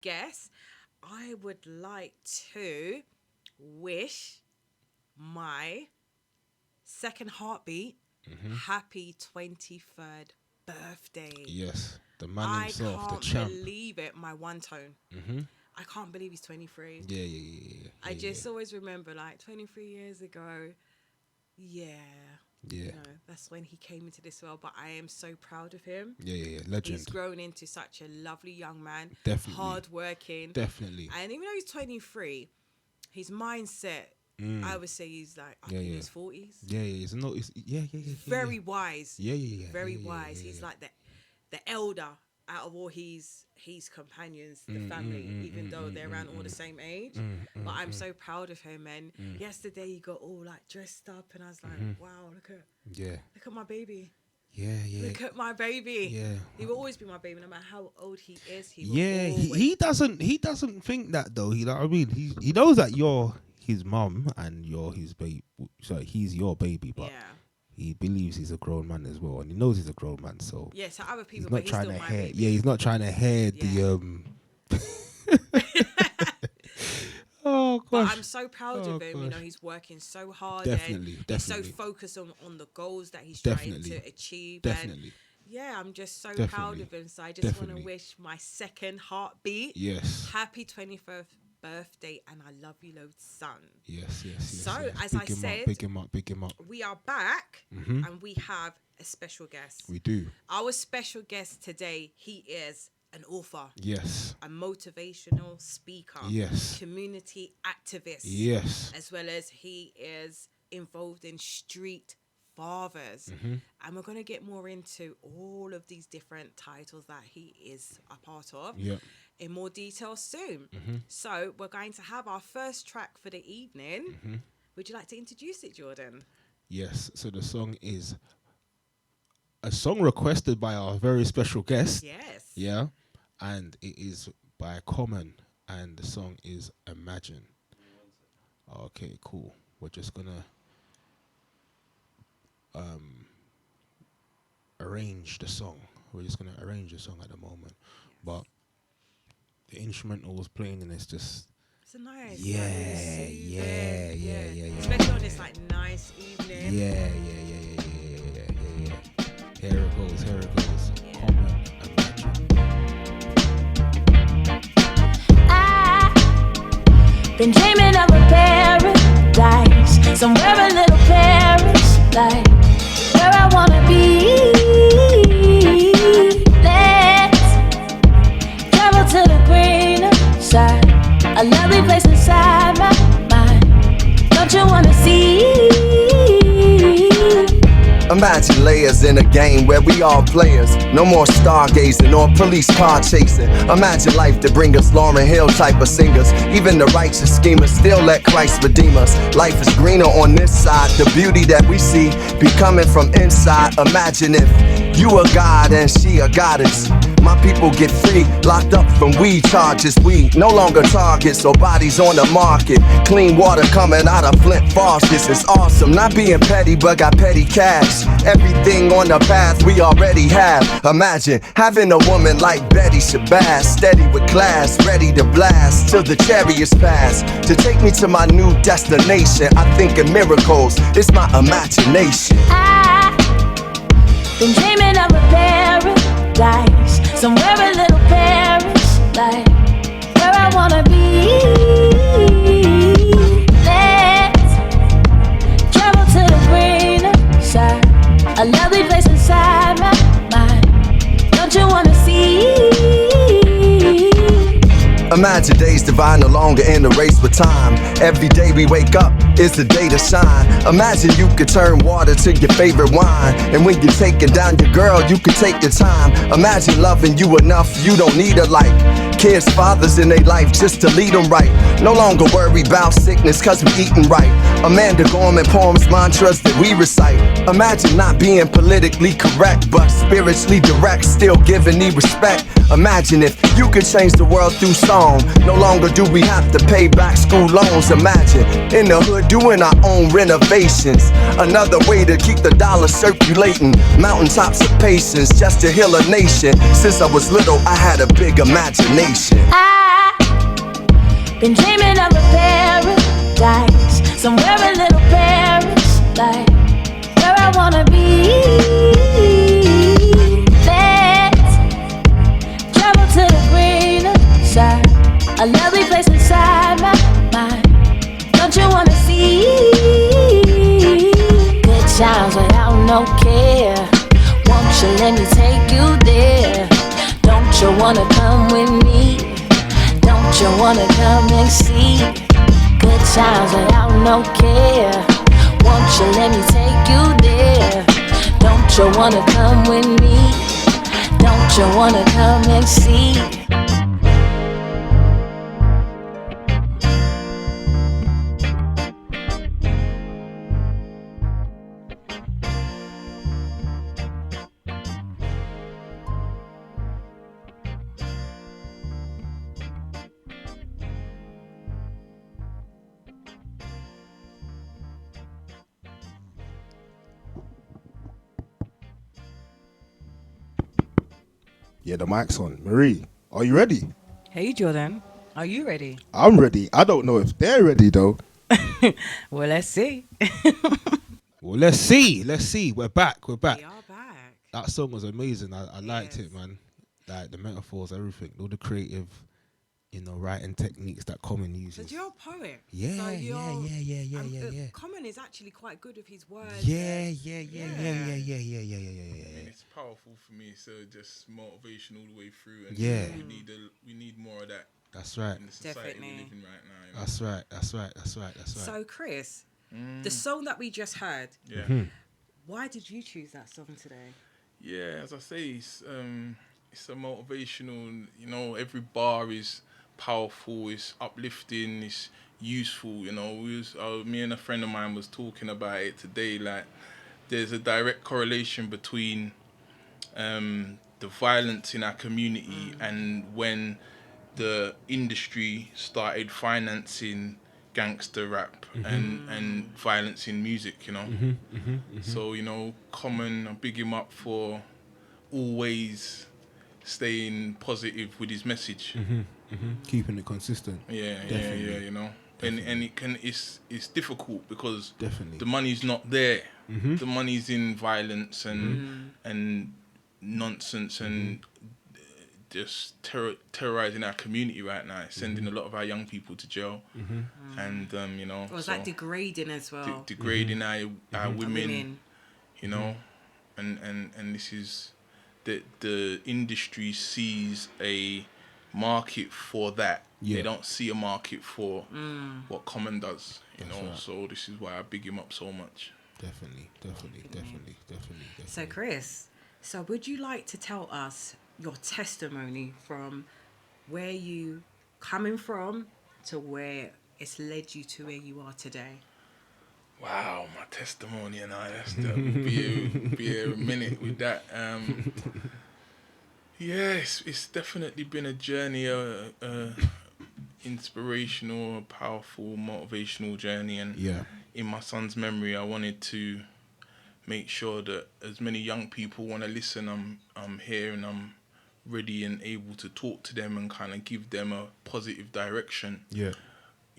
guest, I would like to wish my second heartbeat happy 23rd birthday. Yes, the man himself, the champ. I can't believe it, my one tone. I can't believe he's 23. Yeah. I just always remember, like, 23 years ago, yeah. That's when he came into this world, but I am so proud of him. Yeah, legend. He's grown into such a lovely young man. Definitely. Hardworking. Definitely. And even though he's 23, his mindset, I would say he's like, in his 40s. Yeah. Very wise. Yeah. Very wise. He's like the elder out of all his companions, the family, even though they're around all the same age. But I'm so proud of him. And yesterday he got all like dressed up, and I was like, wow, look at my baby. Yeah. Look at my baby. Yeah. He will always be my baby, no matter how old he is. He doesn't think that though. He he knows that you're his mum and you're his baby. So he's your baby, but he believes he's a grown man as well, and he knows he's a grown man. So to other people, he's not trying to hear. Yeah, he's not trying to hear the. Oh gosh! But I'm so proud of him. Gosh. You know, he's working so hard. Definitely. He's so focused on the goals that he's trying to achieve. Definitely. And I'm just so proud of him. So I just want to wish my second heartbeat. Yes. Happy 21st birthday, and I love you loads, son. Yes. So as I said, big him up. We are back, and we have a special guest. We do. Our special guest today, he is an author. Yes. A motivational speaker. Yes. Community activist. Yes. As well as he is involved in street fathers. And we're going to get more into all of these different titles that he is a part of in more detail soon. So we're going to have our first track for the evening. Would you like to introduce it, Jordan? Yes. So the song is a song requested by our very special guest. Yes. Yeah. And it is by Common, and the song is Imagine. Okay, cool. We're just gonna arrange the song. We're just gonna arrange the song at the moment. But the instrumental was playing, and it's just a nice, yeah. Especially on this like nice evening. Yeah. Here it goes. Common, Imagine. Been dreaming of a paradise, somewhere a little Paris, like where I wanna be. Let's travel to the greener side, a lovely place inside my mind. Don't you wanna see? Imagine layers in a game where we all players. No more stargazing or police car chasing. Imagine life to bring us Lauryn Hill type of singers. Even the righteous schemers still let Christ redeem us. Life is greener on this side. The beauty that we see be coming from inside. Imagine if you a god and she a goddess. My people get free, locked up from weed charges. We no longer targets or bodies on the market. Clean water coming out of Flint faucets. It's awesome, not being petty but got petty cash. Everything on the path we already have. Imagine having a woman like Betty Shabazz, steady with class, ready to blast till the chariots pass. To take me to my new destination, I think in miracles, it's my imagination. I've been dreaming of a paradise, somewhere a little Paris, like where I wanna be. Let's travel to the greener side, a lovely place inside my mind. Don't you wanna see? Imagine days divine, no longer in a race with time. Every day we wake up is the day to shine. Imagine you could turn water to your favorite wine, and when you're taking down your girl, you can take your time. Imagine loving you enough, you don't need a light. Kids, fathers in their life just to lead them right. No longer worry about sickness cause we eating right. Amanda Gorman poems, mantras that we recite. Imagine not being politically correct, but spiritually direct, still giving me respect. Imagine if you could change the world through song. No longer do we have to pay back school loans. Imagine in the hood doing our own renovations. Another way to keep the dollar circulating. Mountaintops of patience just to heal a nation. Since I was little I had a big imagination. Been dreaming of a paradise, somewhere a little Paris, like where I wanna be. Let's travel to the greener side, a lovely place inside my mind. Don't you wanna see good times without no care? Won't you let me take you there? Don't you wanna come with me? Don't you wanna come and see good times without no care? Won't you let me take you there? Don't you wanna come with me? Don't you wanna come and see? Yeah, the mic's on. Marie, are you ready? Hey, Jordan, are you ready? I'm ready. I don't know if they're ready though. Well, let's see. Well, let's see. Let's see. We're back. We're back. We are back. That song was amazing. I liked Yes. it, man. Like the metaphors, everything, all the creative, writing techniques that Common uses. So you're a poet. Yeah, So yeah. Common is actually quite good with his words. Yeah. It's powerful for me, so just motivation all the way through. And Yeah. we need more of that. That's right. In the society Definitely. we live in right now. That's right. So, Chris, the song that we just heard, Yeah. why did you choose that song today? Yeah, as I say, it's a motivational. Every bar is powerful. It's uplifting. It's useful. Me and a friend of mine was talking about it today. Like, there's a direct correlation between the violence in our community and when the industry started financing gangster rap and violence in music. So Common, I big him up for always staying positive with his message. Keeping it consistent. Yeah, Definitely. and it's difficult because Definitely. the money's not there. The money's in violence and nonsense and just terrorizing our community right now, sending a lot of our young people to jail, and Or is that degrading as well? degrading our women, Women. and this is the industry sees a market for that. Yeah. They don't see a market for what Common does, That's right. So this is why I big him up so much. Definitely. So, Chris, would you like to tell us your testimony from where you coming from to where it's led you to where you are today? Wow, my testimony and I. We'll be here a minute with that. It's definitely been a journey, inspirational, powerful, motivational journey. And in my son's memory, I wanted to make sure that as many young people want to listen, I'm here and I'm ready and able to talk to them and kind of give them a positive direction. Yeah.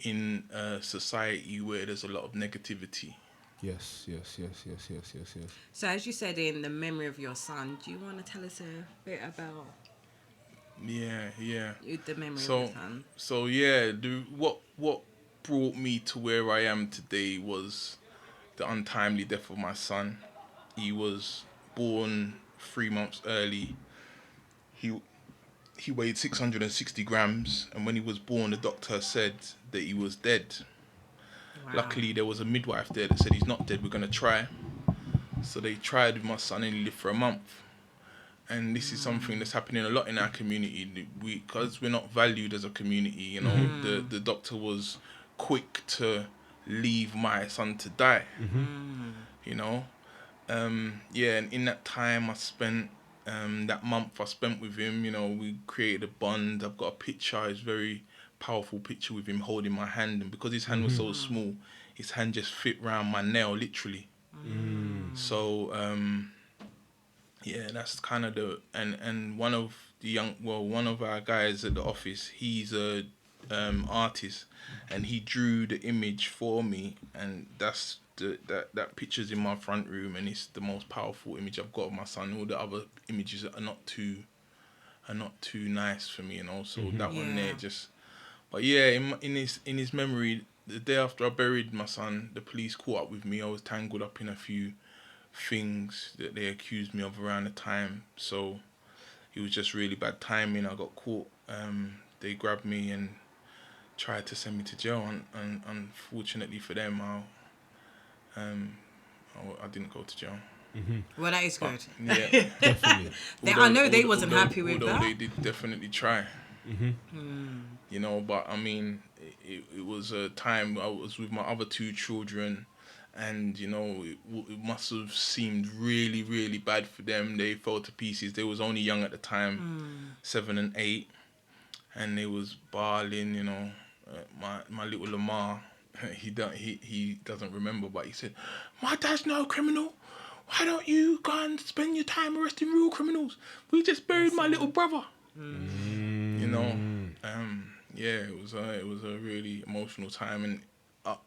In a society where there's a lot of negativity. Yes. So, as you said, in the memory of your son, do you want to tell us a bit about the memory of your son? So what brought me to where I am today was the untimely death of my son. He was born 3 months early. He weighed 660 grams, and when he was born, the doctor said that he was dead. Wow. Luckily, there was a midwife there that said he's not dead, we're going to try. So they tried with my son and he lived for a month. And this is something that's happening a lot in our community. Because we're not valued as a community, the doctor was quick to leave my son to die, and in that time I spent, that month I spent with him, we created a bond. I've got a picture, it's a very powerful picture with him holding my hand, and because his hand was so small, his hand just fit round my nail, literally. So, that's kind of and one of our guys at the office, he's a artist, and he drew the image for me, and that picture's in my front room, and it's the most powerful image I've got of my son. All the other images are not too nice for me, So that one there just, but yeah, in his memory, the day after I buried my son, the police caught up with me. I was tangled up in a few things that they accused me of around the time, so it was just really bad timing. I got caught. They grabbed me and tried to send me to jail, and unfortunately for them, I didn't go to jail. Well, that is good. Yeah, Definitely. I know they wasn't happy with that. Although they did definitely try. But I mean, it was a time I was with my other two children, and it must have seemed really, really bad for them. They fell to pieces. They was only young at the time, 7 and 8, and they was bawling. My little Lamar, he doesn't remember, but he said, "My dad's no criminal. Why don't you go and spend your time arresting real criminals? We just buried my little brother." It was a really emotional time, and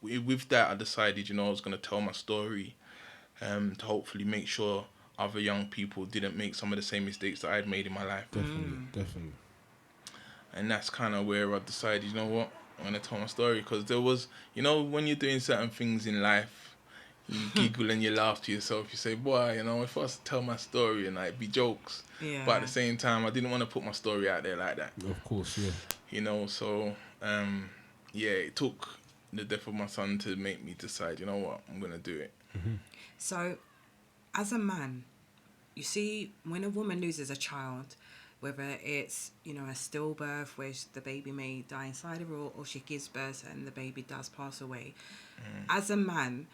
with that, I decided, I was going to tell my story, to hopefully make sure other young people didn't make some of the same mistakes that I'd made in my life. Definitely. And that's kind of where I decided, you know what, I'm going to tell my story, because there was, when you're doing certain things in life, you giggle and you laugh to yourself. You say, boy, if I was to tell my story and it'd be jokes, but at the same time, I didn't want to put my story out there like that. Of course, yeah. So, it took the death of my son to make me decide, you know what, I'm going to do it. So, as a man, you see, when a woman loses a child, whether it's, a stillbirth where the baby may die inside of her, or she gives birth and the baby does pass away. As a man,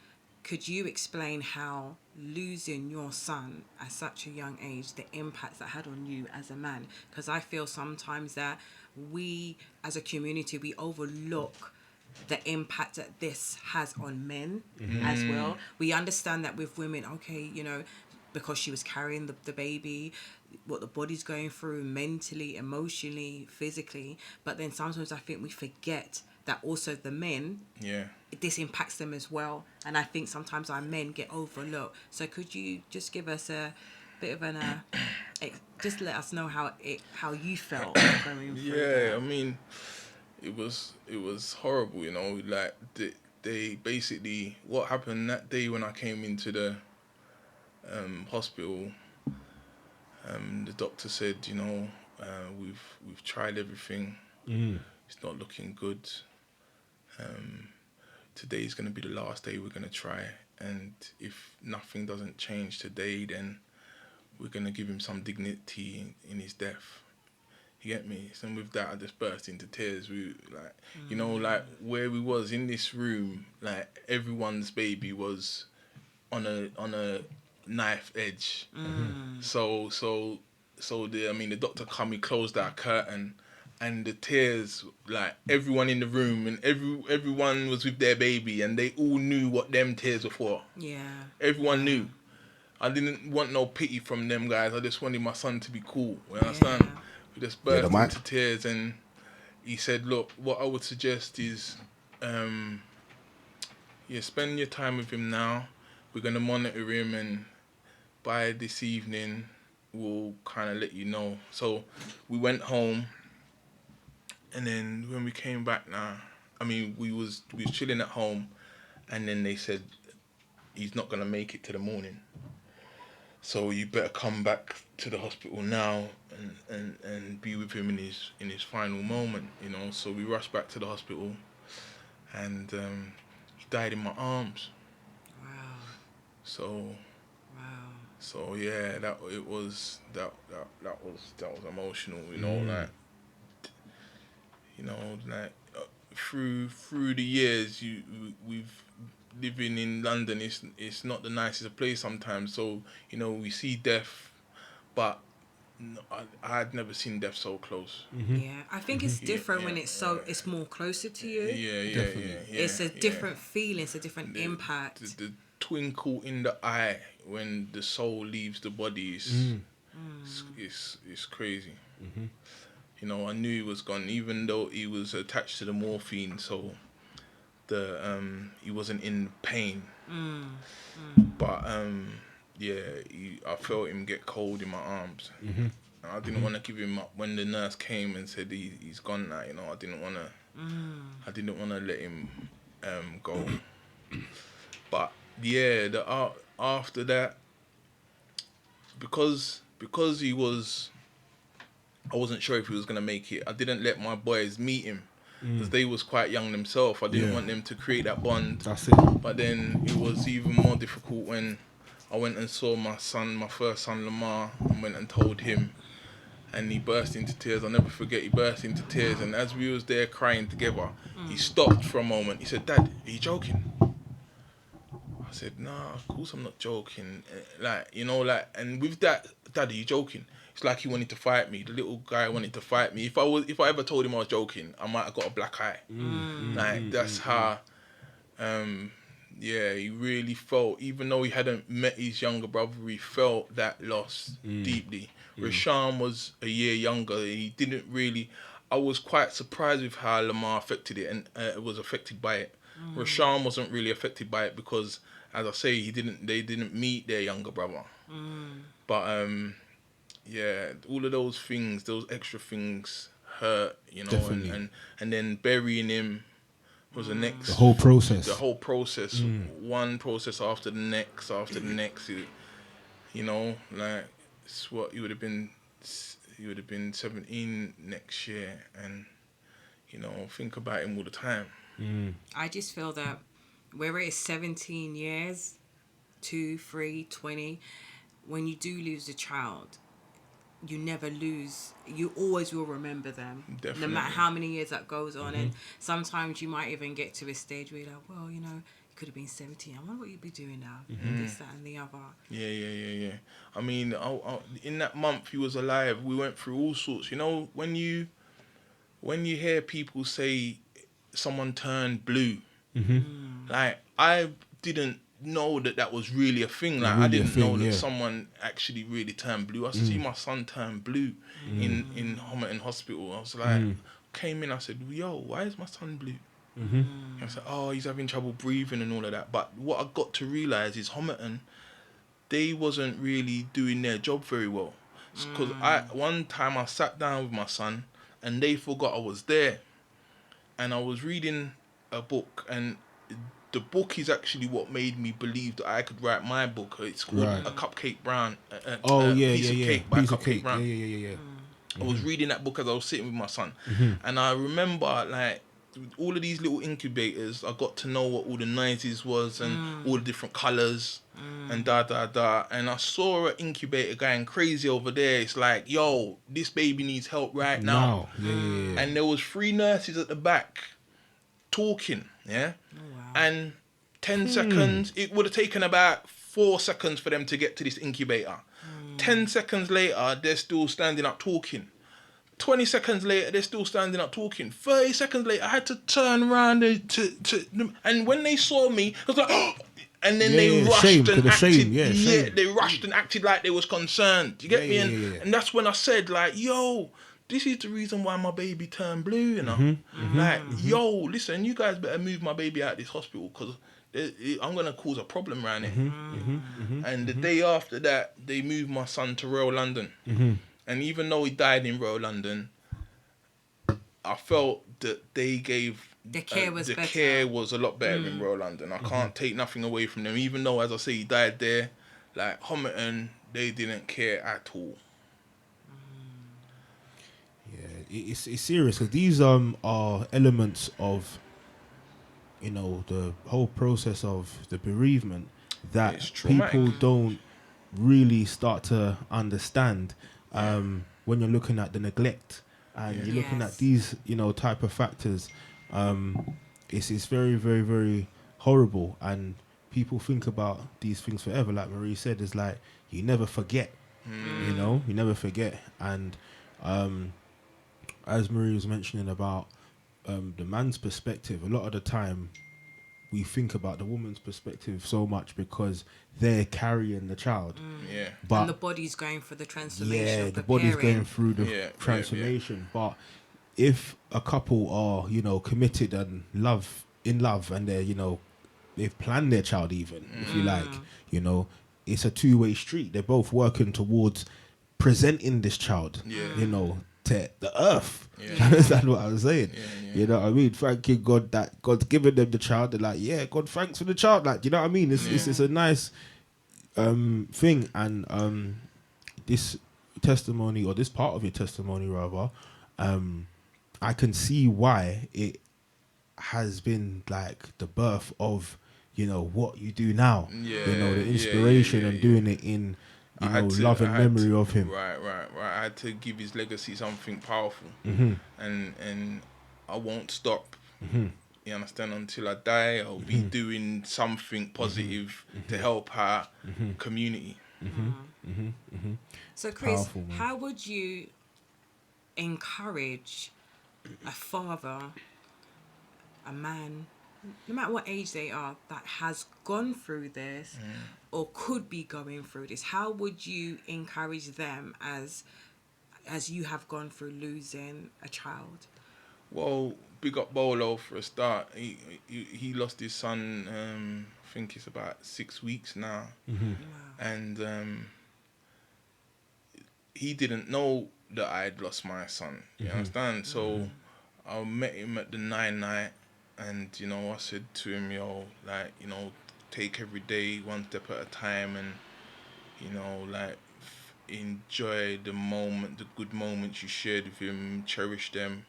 could you explain how losing your son at such a young age, the impacts that had on you as a man? Because I feel sometimes that we, as a community, we overlook the impact that this has on men as well. We understand that with women, okay, because she was carrying the baby, what the body's going through mentally, emotionally, physically. But then sometimes I think we forget that also the men, this impacts them as well. And I think sometimes our men get overlooked. So could you just give us a bit of just let us know how you felt going through that? I mean, it was horrible, like they basically, what happened that day when I came into the hospital, the doctor said, we've tried everything. It's not looking good. Today's going to be the last day we're going to try, and if nothing doesn't change today, then we're going to give him some dignity in his death. You get me? So with that, I just burst into tears. We like where we was in this room, like everyone's baby was on a knife edge. So the doctor come, he closed that curtain, and the tears, like everyone in the room, and everyone was with their baby, and they all knew what them tears were for. Yeah. Everyone knew. I didn't want no pity from them guys. I just wanted my son to be cool. You understand? Yeah. We just burst into tears, and he said, "Look, what I would suggest is, spend your time with him now. We're gonna monitor him, and by this evening, we'll kind of let you know." So we went home, and then when we came back, we was chilling at home, and then they said he's not gonna make it to the morning. So you better come back to the hospital now and be with him in his final moment, So we rushed back to the hospital, and he died in my arms. Wow. So yeah, that was emotional, through the years we've living in London, it's not the nicest of place sometimes. So we see death, but I had never seen death so close. Yeah, I think it's different when it's more closer to you. Yeah. It's a different feeling. It's a different impact. The twinkle in the eye when the soul leaves the body is crazy. you know, I knew he was gone, even though he was attached to the morphine, so he wasn't in pain. But yeah, I felt him get cold in my arms. I didn't want to give him up when the nurse came and said he's gone now. You know, I didn't want to let him go. But yeah, after that, because he was, I wasn't sure if he was gonna make it. I didn't let my boys meet him because they was quite young themselves. I didn't want them to create that bond. That's it. But then it was even more difficult when I went and saw my first son Lamar, and went and told him, and he burst into tears. I'll never forget, he burst into tears, and as we was there crying together, he stopped for a moment. He said, "Dad, are you joking?" I said, "Nah, of course I'm not joking." Like, you know, like, and with that, "Dad, are you joking?" It's like he wanted to fight me. The little guy wanted to fight me. If I ever told him I was joking, I might have got a black eye. That's how, yeah, he really felt, even though he hadn't met his younger brother, he felt that loss deeply. Rashawn was a year younger. He didn't really, I was quite surprised with how Lamar affected it and was affected by it. Rashawn wasn't really affected by it because, as I say, they didn't meet their younger brother. But yeah, all of those things, those extra things hurt, you know. Definitely. And then burying him was the next. The whole process. One process after the next, you know, like, it's what he would have been 17 next year, and, you know, think about him all the time. I just feel that whether it's 17 years, 2, 3, 20, when you do lose a child, you never lose. You always will remember them. Definitely. No matter how many years that goes on. And sometimes you might even get to a stage where you're like, well, you know, you could have been 17. I wonder what you'd be doing now. This, that, and the other. Yeah. I mean, in that month he was alive, we went through all sorts. You know, when you hear people say someone turned blue, like, I didn't know that was really a thing. Like, I didn't know that someone actually really turned blue. I see my son turn blue in Homerton Hospital. I was like, came in, I said, "Yo, why is my son blue?" I said, "Oh, he's having trouble breathing and all of that." But what I got to realise is Homerton, they wasn't really doing their job very well. Because one time I sat down with my son and they forgot I was there. And I was reading a book, and the book is actually what made me believe that I could write my book. It's called A Cupcake Brown. Piece of Cake by Cupcake Brown. Yeah. I was reading that book as I was sitting with my son. And I remember, like, all of these little incubators, I got to know what all the noises was and all the different colours and da. And I saw an incubator going crazy over there. It's like, yo, this baby needs help right now. Yeah. And there was 3 nurses at the back talking, yeah? Oh, wow. And 10 seconds, it would have taken about 4 seconds for them to get to this incubator. 10 seconds later, they're still standing up talking. 20 seconds later, they're still standing up talking. 30 seconds later, I had to turn around and when they saw me, I was like, oh! And then they rushed and acted. They rushed and acted like they was concerned. You get me? And that's when I said, like, yo, this is the reason why my baby turned blue, you know? Yo, listen, you guys better move my baby out of this hospital because I'm going to cause a problem around here. And the day after that, they moved my son to Royal London. And even though he died in Royal London, I felt that they gave... The care was better. The care was a lot better in Royal London. I can't take nothing away from them. Even though, as I say, he died there, like, Homerton, they didn't care at all. It's serious because these are elements of, you know, the whole process of the bereavement that people don't really start to understand when you're looking at the neglect and you're looking at these, you know, type of factors. It's very, very, very horrible, and people think about these things forever. Like Marie said, it's like you never forget. You know, you never forget. And as Marie was mentioning about the man's perspective, a lot of the time we think about the woman's perspective so much because they're carrying the child. Yeah. But and the body's going for the transformation. yeah, of the body's preparing. going through the transformation. But if a couple are, you know, committed and in love, and they're, you know, they've planned their child, even if you like, you know, it's a two-way street. They're both working towards presenting this child, you know, to the earth. That's what I was saying. You know what I mean? Thanking God that God's given them the child. They're like, yeah, God, thanks for the child. Like, you know what I mean? It's a nice thing. And this testimony, or this part of your testimony rather, I can see why it has been like the birth of, you know, what you do now. You know, the inspiration and doing it in, you know, love and memory of him. Right. I had to give his legacy something powerful, and I won't stop. You understand? Until I die, I'll be doing something positive to help our community. So, Chris, Powerful, man. how would you encourage a father, a man, no matter what age they are, that has gone through this or could be going through this? How would you encourage them as you have gone through losing a child? Well, big up Bolo for a start. He lost his son, I think it's about 6 weeks now. And he didn't know that I had lost my son. You understand? So I met him at the 9 night, and, you know, I said to him, yo, like, you know, take every day one step at a time, and, you know, like, enjoy the moment, the good moments you shared with him, cherish them.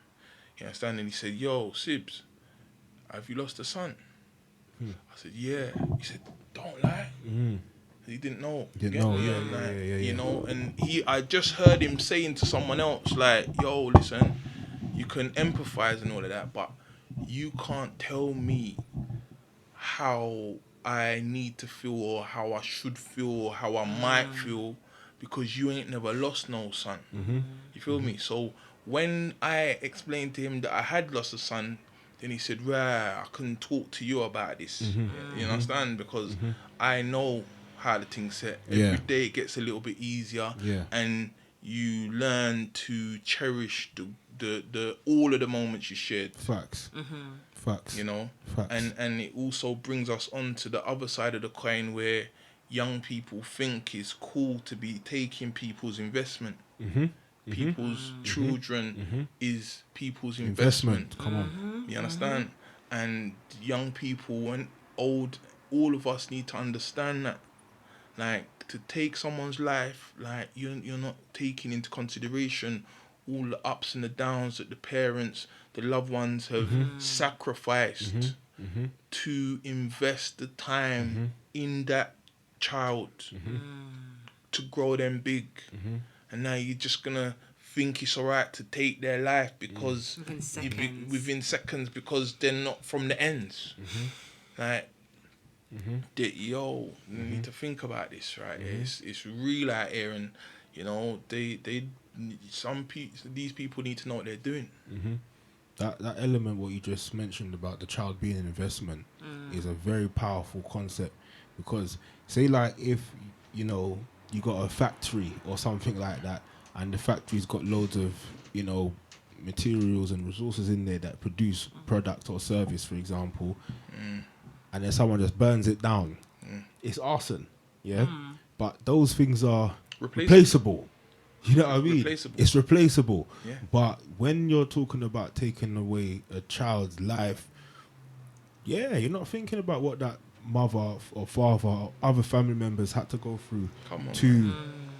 You understand? And he said, yo, Sibs, have you lost a son? I said, yeah. He said, don't lie. He didn't know. You know, and I just heard him saying to someone else, like, yo, listen, you can empathize and all of that, but you can't tell me how I need to feel or how I should feel or how I might feel, because you ain't never lost no son. You feel me? So when I explained to him that I had lost a son, then he said, right, I can talk to you about this. You understand? Because I know how the thing's set. Every day it gets a little bit easier, and you learn to cherish the all of the moments you shared. Facts. You know? Facts. And it also brings us on to the other side of the coin, where young people think it's cool to be taking people's investment. People's children is people's investment. Come on. You understand? And young people and old, all of us need to understand that. Like, to take someone's life, like, you're not taking into consideration all the ups and the downs that the parents, the loved ones have sacrificed to invest the time in that child to grow them big. And now you're just gonna think it's alright to take their life because within seconds because they're not from the ends. Like, you need to think about this, right? It's real out here, and, you know, these people need to know what they're doing. That element what you just mentioned about the child being an investment is a very powerful concept, because say, like, if, you know, you got a factory or something like that, and the factory's got loads of, you know, materials and resources in there that produce product or service, for example, and then someone just burns it down, it's arson, but those things are replaceable. You know what I mean? It's replaceable. But when you're talking about taking away a child's life, you're not thinking about what that mother or father or other family members had to go through to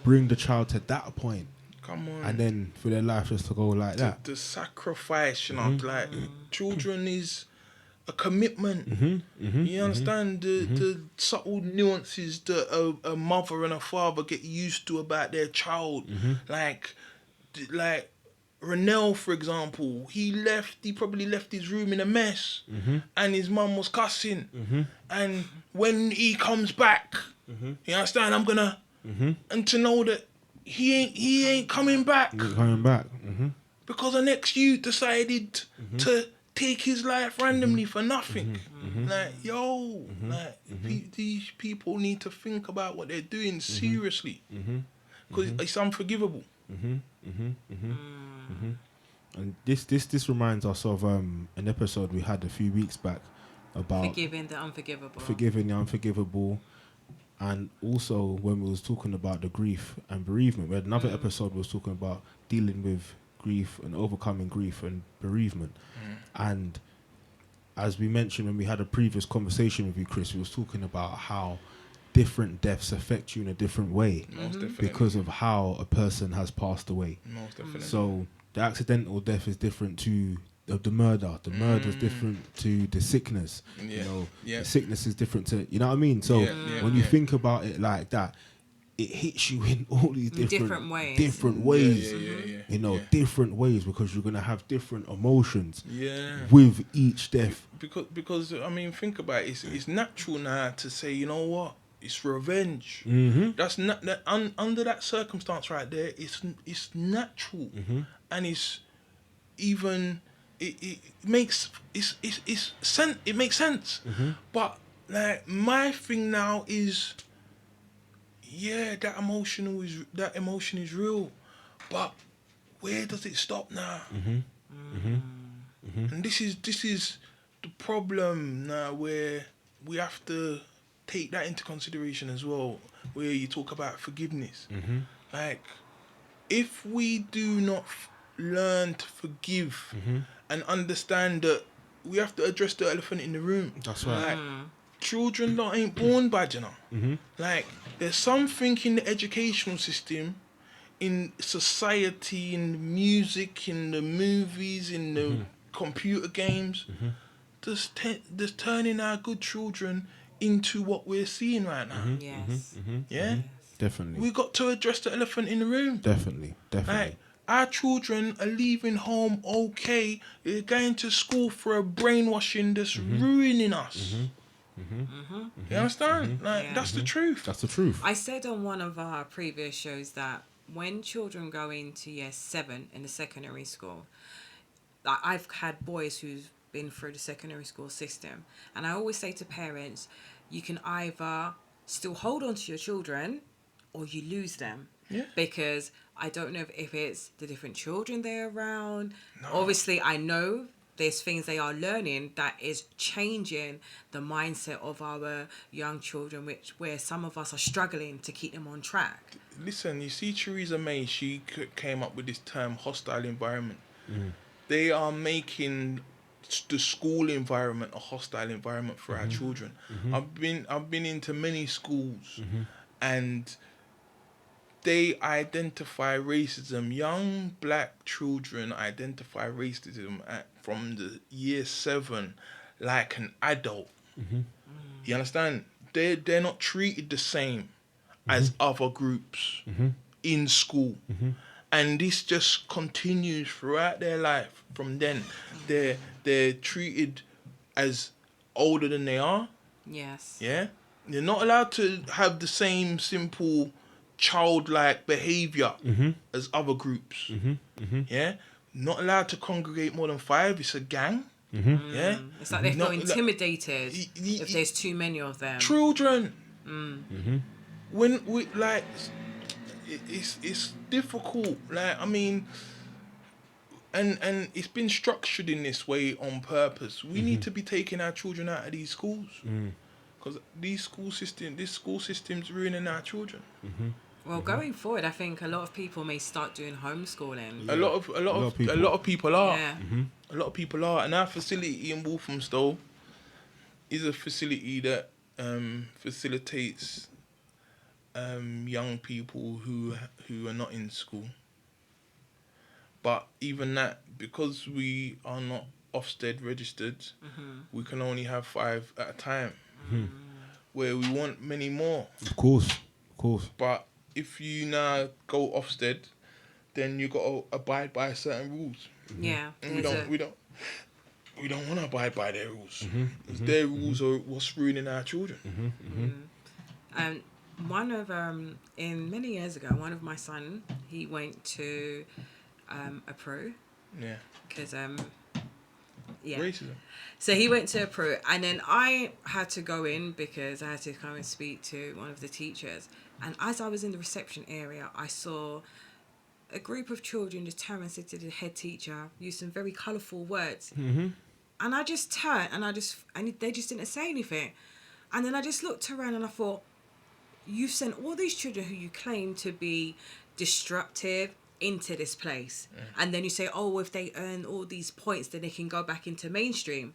bring the child to that point. And then for their life just to go like that. The sacrifice, you know, like, children is a commitment. You understand the subtle nuances that a mother and a father get used to about their child. Like Renell, for example, he probably left his room in a mess, and his mum was cussing. And when he comes back, you understand, I'm gonna, and to know that he ain't coming back. Coming back. Because the next you decided to take his life randomly for nothing. Like, yo, like these people need to think about what they're doing seriously, because it's unforgivable. And this reminds us of an episode we had a few weeks back about forgiving the unforgivable. Forgiving the unforgivable. And also when we was talking about the grief and bereavement, we had another episode we was talking about dealing with grief and overcoming grief and bereavement. And as we mentioned when we had a previous conversation with you, Chris, we was talking about how different deaths affect you in a different way because of how a person has passed away. Most definitely. So the accidental death is different to the murder. The murder is different to the sickness. You know, the sickness is different to, you know what I mean? So when you think about it like that, it hits you in all these different ways. Different ways. You know, different ways, because you're gonna have different emotions. With each death. Because I mean, think about it. It's natural now to say, you know what? It's revenge. That's not that under that circumstance right there. It's natural, and it's even it makes it makes sense. But like my thing now is, that emotion is real, but where does it stop now? And this is the problem now, where we have to take that into consideration as well, where you talk about forgiveness. Like, if we do not learn to forgive and understand that we have to address the elephant in the room. That's right. Like, children that ain't born bad, you know. Like, there's something in the educational system, in society, in the music, in the movies, in the computer games, that's turning our good children into what we're seeing right now. Definitely. We got to address the elephant in the room. Definitely. Like, our children are leaving home okay. They're going to school for a brainwashing that's ruining us. You understand? Like, that's the truth. That's the truth. I said on one of our previous shows that when children go into year 7 in the secondary school, I've had boys who've been through the secondary school system, and I always say to parents, you can either still hold on to your children or you lose them. Because I don't know if it's the different children they're around. Obviously, I know there's things they are learning that is changing the mindset of our young children, where some of us are struggling to keep them on track. Listen, you see, Theresa May, she came up with this term, hostile environment. They are making the school environment a hostile environment for our children. I've been into many schools, and they identify racism. Young black children identify racism from the year 7 like an adult. You understand? They're not treated the same as other groups in school. And this just continues throughout their life. From then, they're treated as older than they are. Yeah? They're not allowed to have the same simple childlike behavior as other groups. Yeah? Not allowed to congregate more than 5. It's a gang. Yeah? It's like they feel intimidated if there's too many of them. Children. When we like, it's difficult. Like, I mean, and it's been structured in this way on purpose. We need to be taking our children out of these schools, because this school system's ruining our children. Well, going forward, I think a lot of people may start doing homeschooling. A lot of people are. Yeah. A lot of people are, and our facility in Walthamstow is a facility that facilitates young people who are not in school. But even that, because we are not Ofsted registered, we can only have 5 at a time. Where we want many more. Of course. But if you now go Ofsted, then you got to abide by certain rules. Yeah. And we don't want to abide by their rules. Their rules are what's ruining our children. And one of in many years ago, one of my son, he went to a pro. Yeah. Because Racism. So he went to Peru, and then I had to go in because I had to come and speak to one of the teachers. And as I was in the reception area, I saw a group of children just turn and said to the head teacher, use some very colourful words. And I just turned, and they just didn't say anything. And then I just looked around and I thought, you've sent all these children who you claim to be disruptive into this place. And then you say, oh, if they earn all these points, then they can go back into mainstream.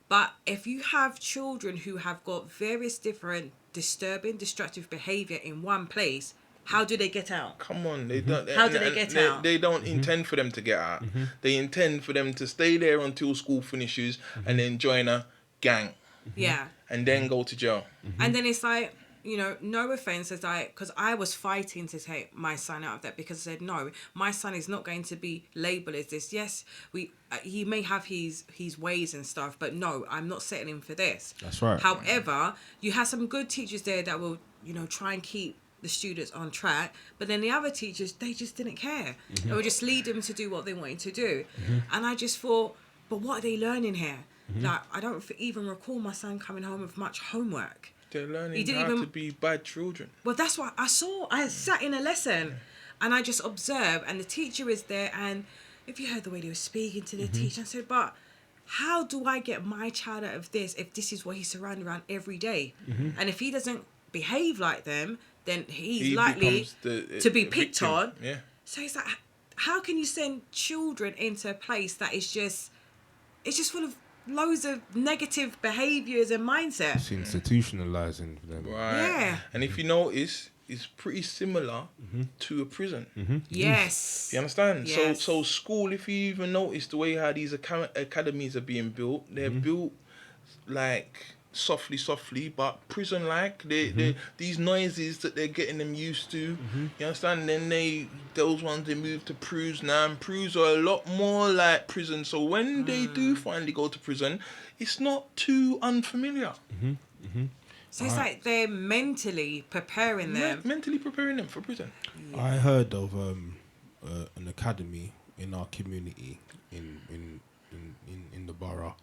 But if you have children who have got various different disturbing, destructive behaviour in one place, how do they get out? Come on, they don't. How do they get out? They don't intend for them to get out. They intend for them to stay there until school finishes and then join a gang. Yeah. And then go to jail. And then it's like, no offense, because I was fighting to take my son out of that, because I said, no, my son is not going to be labelled as this. Yes, he may have his ways and stuff, but no, I'm not settling for this. That's right. However, you have some good teachers there that will, try and keep the students on track, but then the other teachers, they just didn't care. They would just lead them to do what they wanted to do. And I just thought, but what are they learning here? Like, I don't even recall my son coming home with much homework. They're learning how to be bad children. Well, that's what I saw. I sat in a lesson and I just observed, and the teacher is there, and if you heard the way they were speaking to the teacher, I said, but how do I get my child out of this if this is what he's surrounded around every day? And if he doesn't behave like them, then he likely to be picked on. Yeah. So it's like, how can you send children into a place that is just full of loads of negative behaviours and mindsets? It's institutionalizing them. Right. Yeah. And if you notice, it's pretty similar to a prison. Yes. You understand? Yes. So school, if you even notice the way how these academies are being built, they're built like softly, but prison-like. These noises that they're getting them used to. You understand? And then those ones they move to Prus now, and Prus are a lot more like prison. So when they do finally go to prison, it's not too unfamiliar. So it's like they're mentally preparing them. Mentally preparing them for prison. Yeah. I heard of an academy in our community in the borough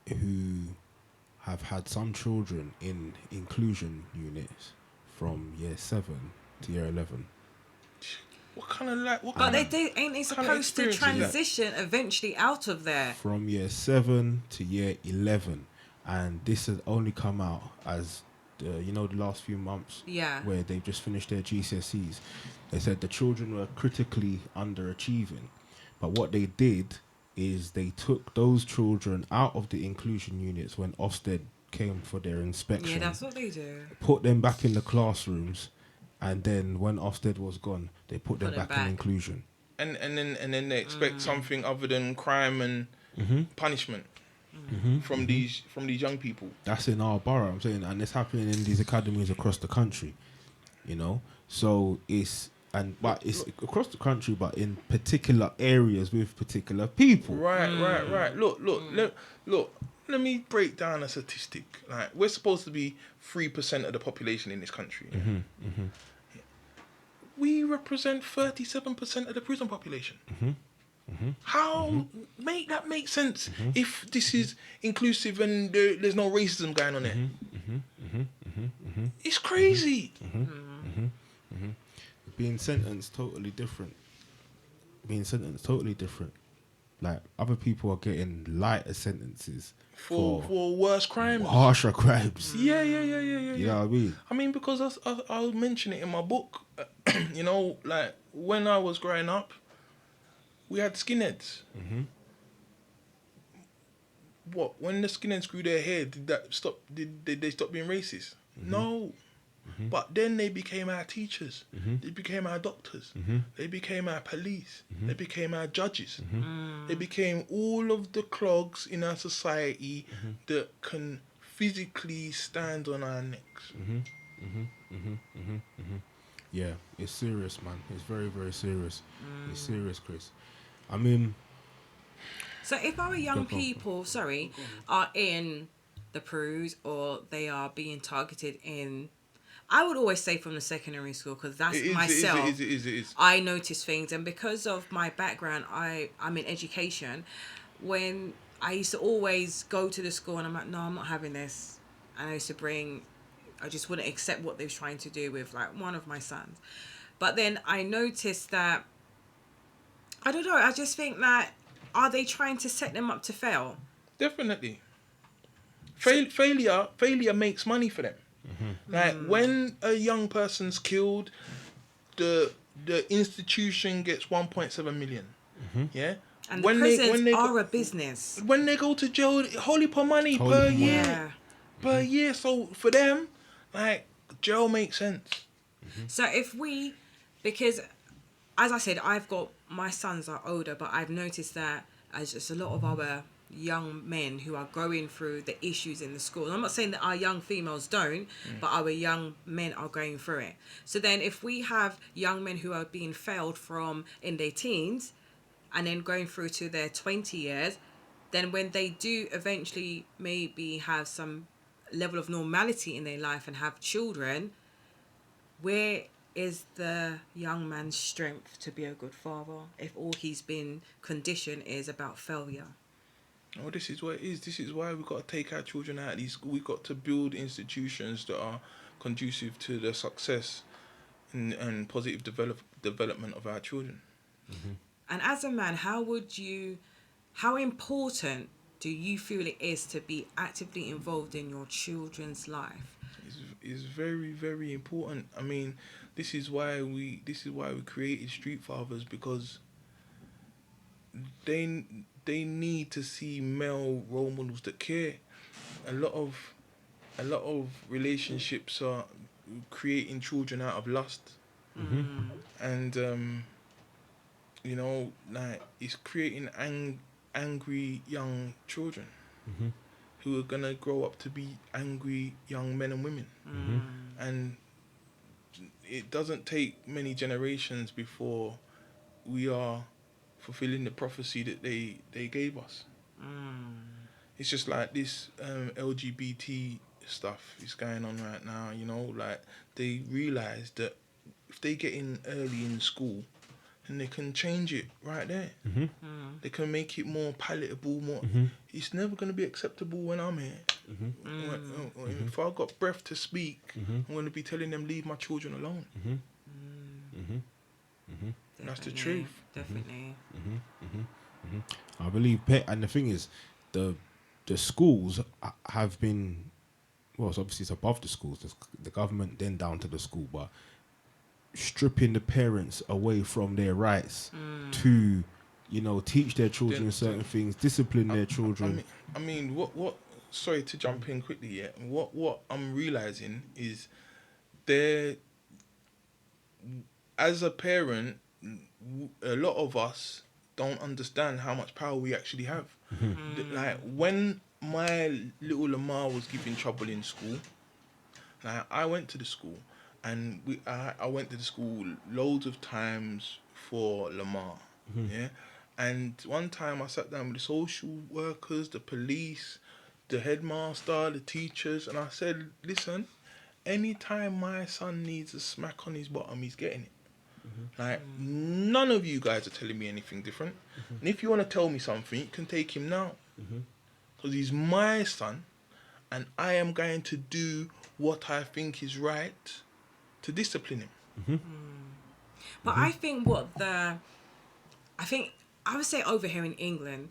who have had some children in inclusion units from year 7 to year 11. What kind of But ain't they supposed to transition eventually out of there? From year 7 to year 11, and this has only come out as the last few months. Yeah. Where they've just finished their GCSEs. They said the children were critically underachieving, but what they did is they took those children out of the inclusion units when Ofsted came for their inspection. Yeah, that's what they do. Put them back in the classrooms, and then when Ofsted was gone, they put them back in inclusion. And then they expect something other than crime and punishment from these young people. That's in our borough, I'm saying, and it's happening in these academies across the country. So it's across the country, but in particular areas with particular people. Right. Look. Let me break down a statistic. Like, we're supposed to be 3% of the population in this country. We represent 37% of the prison population. How make that make sense if this is inclusive and there's no racism going on there? It's crazy. Being sentenced totally different. Like, other people are getting lighter sentences for worse crimes, harsher crimes. Yeah. You know what I mean? I mean, because I'll mention it in my book. Like, when I was growing up, we had skinheads. What? When the skinheads grew their hair, did that stop? Did they stop being racist? No. But then they became our teachers. They became our doctors. They became our police. They became our judges. They became all of the clogs in our society that can physically stand on our necks. Yeah, it's serious, man. It's very, very serious. It's serious, Chris. I mean... So if our young people, are in the Prus, or they are being targeted in... I would always say from the secondary school, because that's myself. It is. I notice things, and because of my background, I'm in education. When I used to always go to the school and I'm like, no, I'm not having this. And I just wouldn't accept what they were trying to do with like one of my sons. But then I noticed that, I don't know, I just think that, are they trying to set them up to fail? Definitely. Failure makes money for them. Like when a young person's killed, the institution gets 1.7 million. Yeah. And the prisons are a business. When they go to jail, holy per money per year. Yeah. Per year. So for them, like, jail makes sense. So because as I said, my sons are older, but I've noticed that as just a lot of our young men who are going through the issues in the school. And I'm not saying that our young females don't, but our young men are going through it. So then if we have young men who are being failed from in their teens and then going through to their 20 years, then when they do eventually maybe have some level of normality in their life and have children, where is the young man's strength to be a good father if all he's been conditioned is about failure? Oh, this is what it is. This is why we've got to take our children out of these. We've got to build institutions that are conducive to the success and positive development of our children. And as a man, how important do you feel it is to be actively involved in your children's life? It's very, very important. I mean, this is why we created Street Fathers, because they need to see male role models that care. A lot of relationships are creating children out of lust, and like, it's creating angry young children who are gonna grow up to be angry young men and women, and it doesn't take many generations before we are fulfilling the prophecy that they gave us. It's just like this LGBT stuff is going on right now, like they realise that if they get in early in school, then they can change it right there. They can make it more palatable, it's never going to be acceptable when I'm here. If I've got breath to speak, I'm going to be telling them, leave my children alone. That's the truth. Definitely. I believe, and the thing is, the schools have been, well, obviously it's above the schools, the government, then down to the school, but stripping the parents away from their rights to, teach their children certain things, discipline their children. I mean, what? Sorry to jump in quickly. Yeah, what I'm realizing is, as a parent, a lot of us don't understand how much power we actually have. Like when my little Lamar was giving trouble in school, like I went to the school, and I went to the school loads of times for Lamar. Yeah, and one time I sat down with the social workers, the police, the headmaster, the teachers, and I said, listen, anytime my son needs a smack on his bottom, he's getting it. Like, none of you guys are telling me anything different. And if you want to tell me something, you can take him now. Because he's my son, and I am going to do what I think is right to discipline him. But I think I would say over here in England,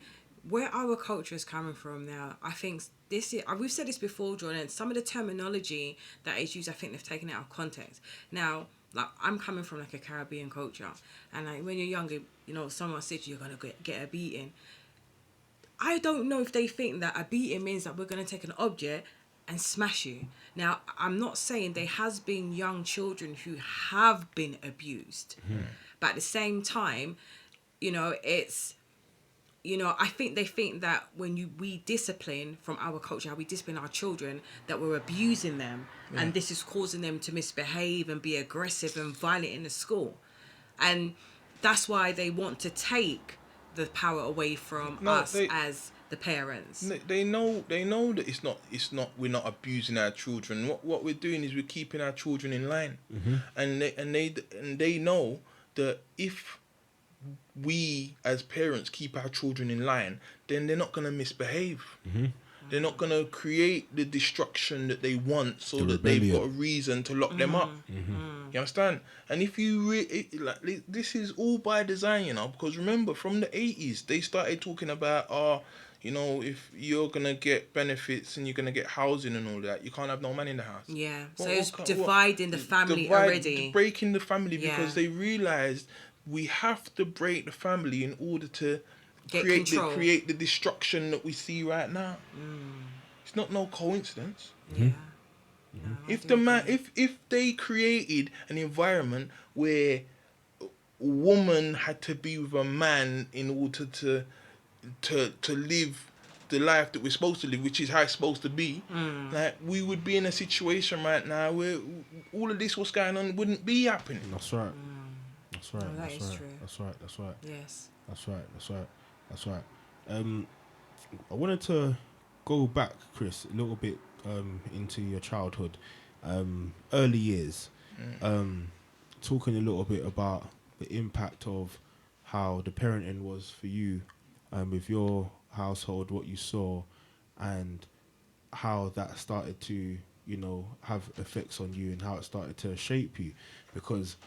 where our culture is coming from now, I think we've said this before, Jordan, some of the terminology that is used, I think they've taken it out of context. Now, like, I'm coming from like a Caribbean culture, and like when you're younger, someone says you're gonna get a beating. I don't know if they think that a beating means that we're gonna take an object and smash you. Now, I'm not saying there has been young children who have been abused, but at the same time, it's, I think they think that when we discipline from our culture, how we discipline our children, that we're abusing them, and this is causing them to misbehave and be aggressive and violent in the school, and that's why they want to take the power away from us as the parents. They know that it's not. We're not abusing our children. What we're doing is we're keeping our children in line, and they know that if we as parents keep our children in line, then they're not going to misbehave. They're not going to create the destruction that they want, so that they've got a reason to lock them up. You understand? And if you this is all by design, you know, because remember, from the 80s, they started talking about, you know, if you're going to get benefits and you're going to get housing and all that, you can't have no man in the house. Yeah. So it's dividing the family already. Breaking the family, because they realised we have to break the family in order to create the destruction that we see right now. It's not no coincidence. Yeah. No, if they created an environment where a woman had to be with a man in order to live the life that we're supposed to live, which is how it's supposed to be, like, we would be in a situation right now where all of this what's going on wouldn't be happening. That's right. That's right. No, that is true. That's right. That's right. Yes. That's right. That's right. That's right. I wanted to go back, Chris, a little bit into your childhood, early years, talking a little bit about the impact of how the parenting was for you, with your household, what you saw, and how that started to, you know, have effects on you and how it started to shape you. Because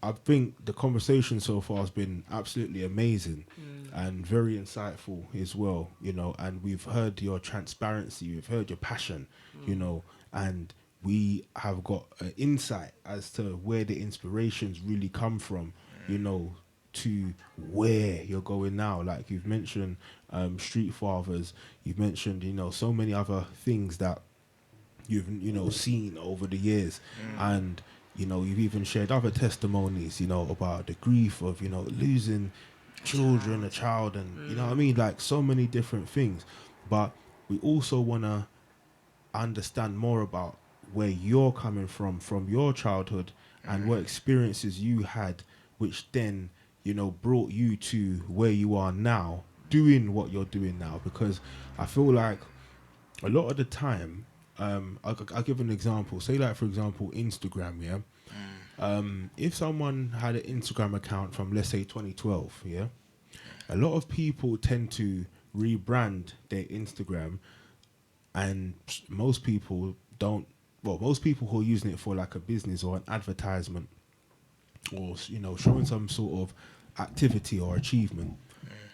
I think the conversation so far has been absolutely amazing and very insightful as well, you know, and we've heard your transparency, we've heard your passion, you know, and we have got an insight as to where the inspirations really come from, you know, to where you're going now. Like you've mentioned Street Fathers, you've mentioned, you know, so many other things that you've, you know, seen over the years. And you know, you've even shared other testimonies, you know, about the grief of, you know, losing children, a child, and, you know what I mean? Like, so many different things. But we also want to understand more about where you're coming from your childhood, and what experiences you had, which then, you know, brought you to where you are now, doing what you're doing now. Because I feel like a lot of the time, I'll give an example. Say, like, for example, Instagram, yeah? If someone had an Instagram account from, let's say, 2012, yeah? A lot of people tend to rebrand their Instagram, and most people don't, well, most people who are using it for, like, a business or an advertisement, or, you know, showing some sort of activity or achievement,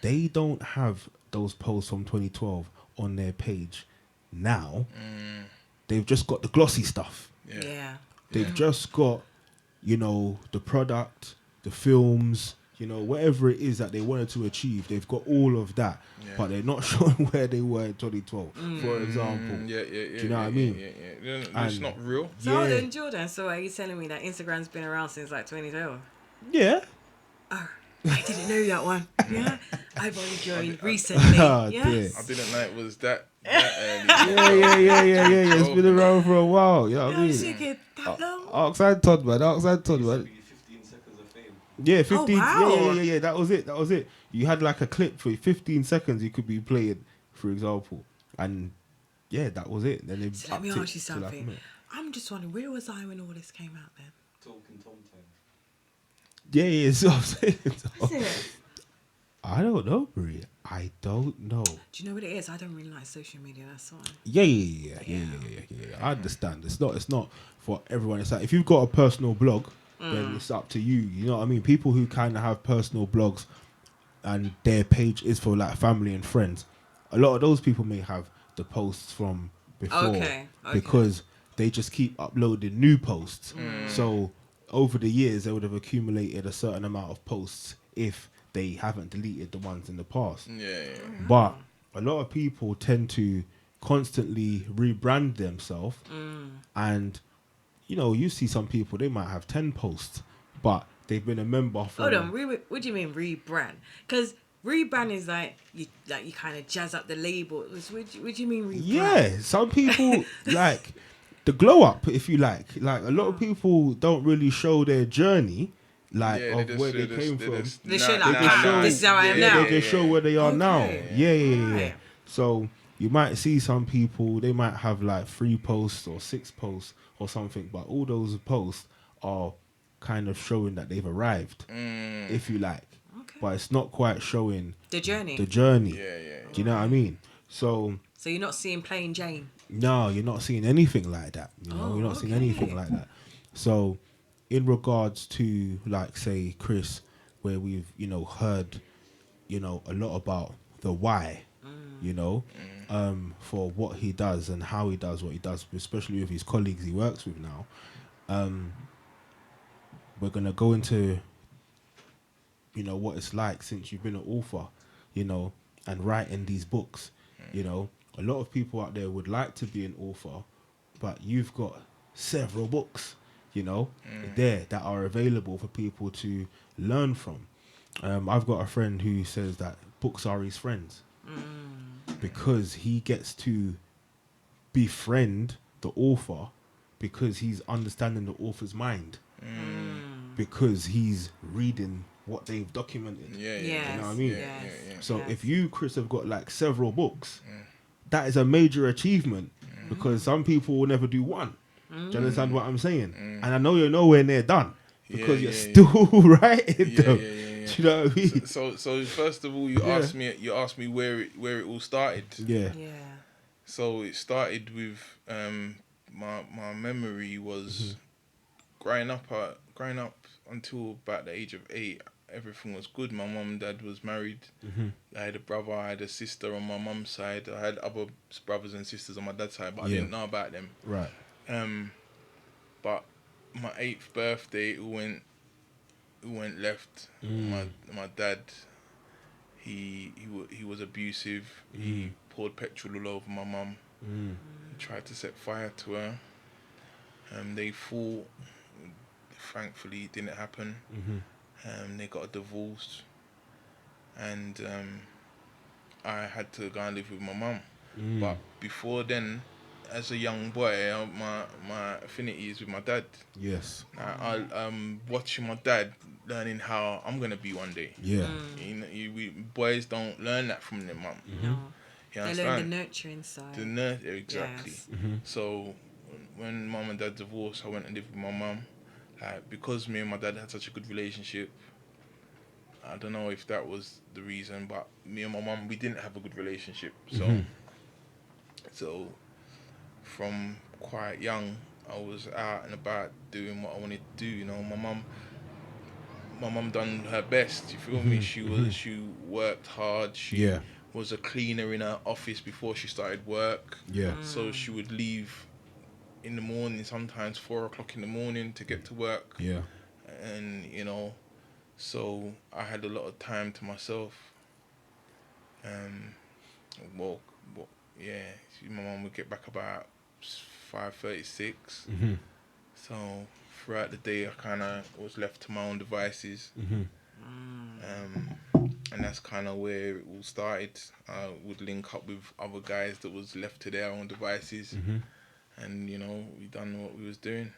they don't have those posts from 2012 on their page now. They've just got the glossy stuff. They've just got, you know, the product, the films, you know, whatever it is that they wanted to achieve. They've got all of that, but they're not showing where they were in 2012, for example. Do you know what I mean? It's not real. So then, Jordan, so are you telling me that Instagram's been around since like 2012? Yeah. Oh, I didn't know that one. Yeah, I've only joined recently. Yes. I didn't know it was that early. Yeah. It's been around for a while. You know what I mean? That long? Ox and Todd, man. 15 seconds of fame. Yeah, 15. Oh, wow. Yeah. That was it. You had like a clip for 15 seconds you could be playing, for example. And yeah, that was it. Then So let me ask you something. I'm just wondering, where was I when all this came out then? Talking Tom time. Yeah, so I'm saying. Is it? I don't know, Brie. I don't know. Do you know what it is? I don't really like social media, that's why. Yeah. I understand. It's not for everyone. It's like, if you've got a personal blog, then it's up to you. You know what I mean? People who kind of have personal blogs and their page is for like family and friends, a lot of those people may have the posts from before, because they just keep uploading new posts. So over the years, they would have accumulated a certain amount of posts if they haven't deleted the ones in the past. But a lot of people tend to constantly rebrand themselves, and you know, you see some people, they might have 10 posts, but they've been a member for... Hold on, what do you mean rebrand? Because rebrand is like you kind of jazz up the labels. What do you mean rebrand? Yeah, some people like the glow up, if you like. Like, a lot of people don't really show their journey, like, of where they came from. They show like, this is how I am now. They just show where they are now. Yeah. Right. So you might see some people, they might have like 3 posts or 6 posts or something, but all those posts are kind of showing that they've arrived, if you like. but it's not quite showing The journey. Yeah. Do you know what I mean? So you're not seeing plain Jane. no, you're not seeing anything like that. You know, you're not seeing anything like that. So, in regards to, like, say, Chris, where we've, heard, a lot about the why, for what he does and how he does what he does, especially with his colleagues he works with now. We're going to go into, what it's like since you've been an author, and writing these books, A lot of people out there would like to be an author, but you've got several books, there that are available for people to learn from. I've got a friend who says that books are his friends because he gets to befriend the author because he's understanding the author's mind because he's reading what they've documented. Yes. You know what I mean? So Yes. if you, Chris, have got like several books, that is a major achievement because some people will never do one. Do you understand what I'm saying? And I know you're nowhere near done because you're still writing them. Do you know what I mean? So first of all, you asked me where it all started. Yeah. So it started with my memory was growing up until about the age of 8. Everything was good. My mum and dad was married. I had a brother, I had a sister on my mum's side. I had other brothers and sisters on my dad's side, but I didn't know about them. Right. But my 8th birthday, it went left. My dad, he was abusive. He poured petrol all over my mum. He tried to set fire to her. They fought. Thankfully, it didn't happen. They got a divorce, and I had to go and live with my mum. But before then, as a young boy, my affinity is with my dad. Yes. I'm watching my dad learning how I'm gonna be one day. Yeah. Boys don't learn that from their mum. No. You They understand? learn the nurturing side. The nurture, exactly. Yes. So when mum and dad divorced, I went and lived with my mum. Because me and my dad had such a good relationship, I don't know if that was the reason, but me and my mum, we didn't have a good relationship. So from quite young, I was out and about doing what I wanted to do. My mum done her best. You feel me? She worked hard. She was a cleaner in her office before she started work. Yeah. So she would leave in the morning, sometimes 4:00 in the morning to get to work. Yeah. And so I had a lot of time to myself. My mum would get back about 5:36. So throughout the day, I kind of was left to my own devices. And that's kind of where it all started. I would link up with other guys that was left to their own devices. And we done what we was doing.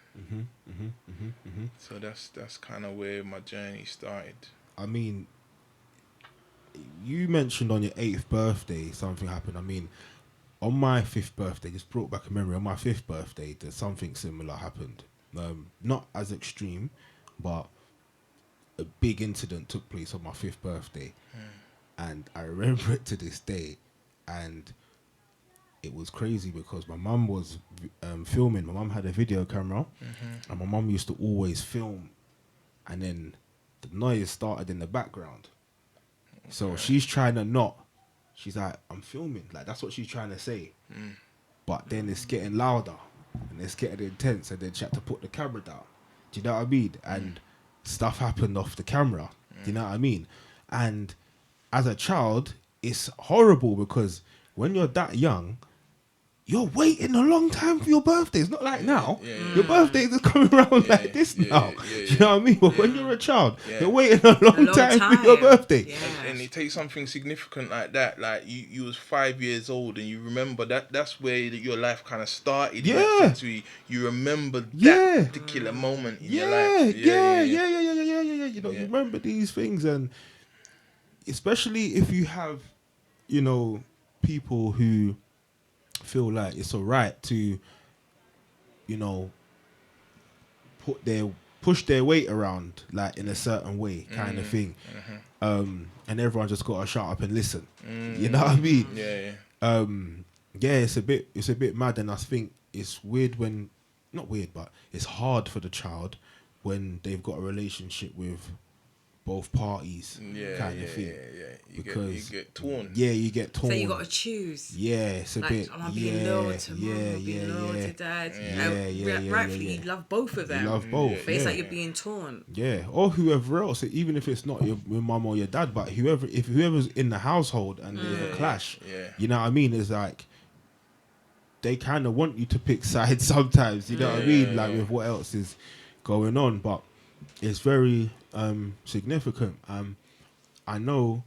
So that's kind of where my journey started. I mean, you mentioned on your 8th birthday something happened. I mean, on my 5th birthday, just brought back a memory. On my 5th birthday, there's something similar happened. Not as extreme, but a big incident took place on my 5th birthday, and I remember it to this day. And it was crazy because my mum was filming. My mum had a video camera, and my mum used to always film, and then the noise started in the background. So she's trying to not. She's like, I'm filming. Like, that's what she's trying to say. But then it's getting louder, and it's getting intense, and then she had to put the camera down. Do you know what I mean? And stuff happened off the camera. Do you know what I mean? And as a child, it's horrible because when you're that young, you're waiting a long time for your birthday. It's not like now. Your birthday is coming around like this now. You know what I mean? But when you're a child, you're waiting a long time for your birthday. Yes. And it takes something significant like that. Like you was 5 years old and you remember that's where your life kind of started. Yeah. You remember that particular moment in your life. Yeah. You know, you remember these things, and especially if you have, people who feel like it's all right to, push their weight around like in a certain way, kind of thing. and everyone just got to shut up and listen. You know what I mean? Yeah. Yeah, it's a bit mad, and I think it's weird when, not weird, but it's hard for the child when they've got a relationship with both parties, kind of thing. Yeah. You Because get torn. Yeah, you get torn. So you got to choose. Yeah, it's a Like, bit. am I being loyal to mum? Am I being loyal to dad? Rightfully, you love both of them. You love both. But it's like you're being torn. Yeah, or whoever else, even if it's not your mum or your dad, but whoever's in the household and there's a clash, you know what I mean? It's like they kind of want you to pick sides sometimes. You know what I mean? Like with what else is going on, but it's very significant. I know,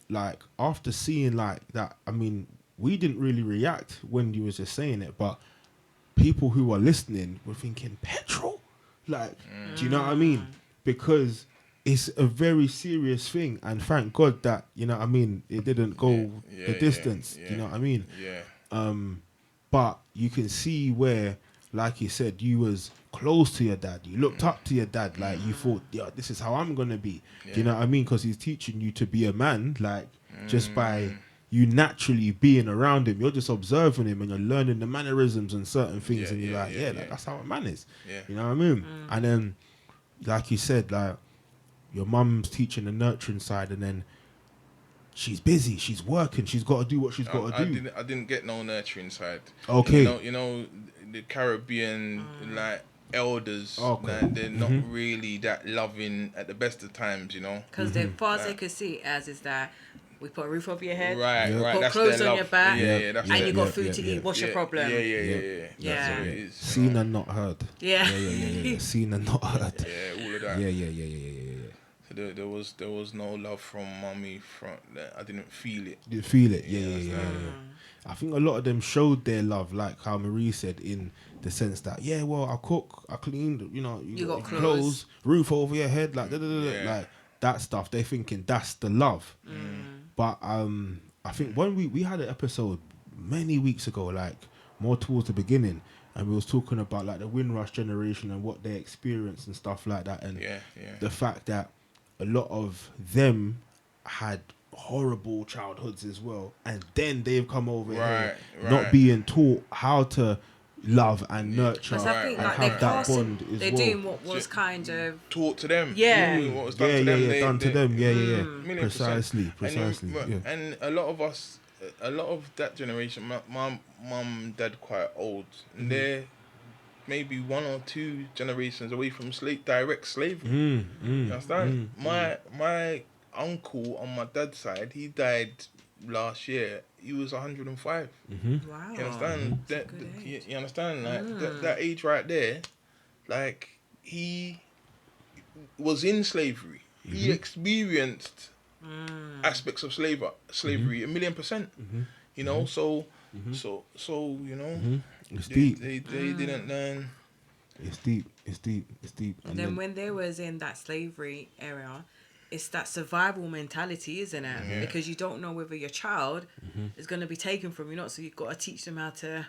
like after seeing like that, I mean, we didn't really react when you was just saying it, but people who are listening were thinking petrol. Like, do you know what I mean? Because it's a very serious thing, and thank God that, you know what I mean, it didn't go the distance. You know what I mean? Yeah. But you can see where, like you said, you was close to your dad. You looked up to your dad. Like you thought, yeah, this is how I'm gonna be. Do you know what I mean? Because he's teaching you to be a man. Like just by you naturally being around him, you're just observing him and you're learning the mannerisms and certain things, and you're like, like, that's how a man is. You know what I mean? And then, like you said, like your mum's teaching the nurturing side, and then she's busy, she's working, she's got to do what she's got to do. I didn't get no nurturing side. Okay. You know the Caribbean like elders, like, they're not really that loving at the best of times, you know. Because the far as they could see it as is that we put a roof over your head, right. got That's clothes their on love. your back, That's and you got food yeah, to eat. What's your problem? Yeah. That's what it is. Seen and not heard. Yeah. Seen and not heard. Yeah, all of that. Yeah. So there was no love from mummy. I didn't feel it. You feel it? Yeah. I think a lot of them showed their love, like how Marie said, in the sense that, well, I cook, I clean, you know, you got clothes, roof over your head, like like that stuff. They're thinking that's the love. But I think when we had an episode many weeks ago, like more towards the beginning, and we was talking about like the Windrush generation and what they experienced and stuff like that, and the fact that a lot of them had horrible childhoods as well, and then they've come over here not being taught how to love and nurture and have that bond as they're well. doing what was kind of taught to them. What was done to them. Done to them. Precisely. And a lot of us, a lot of that generation, my mum, dad, quite old, and they're maybe one or two generations away from direct slavery. You understand? My uncle on my dad's side, he died last year. He was 105. Wow. You understand? You understand? Like that age right there, like he was in slavery. He experienced aspects of slavery 1,000,000%. You know, so you know, it's deep. They didn't learn. It's deep. And then when they was in that slavery area, it's that survival mentality, isn't it? Because you don't know whether your child is going to be taken from you, not. So you've got to teach them how to.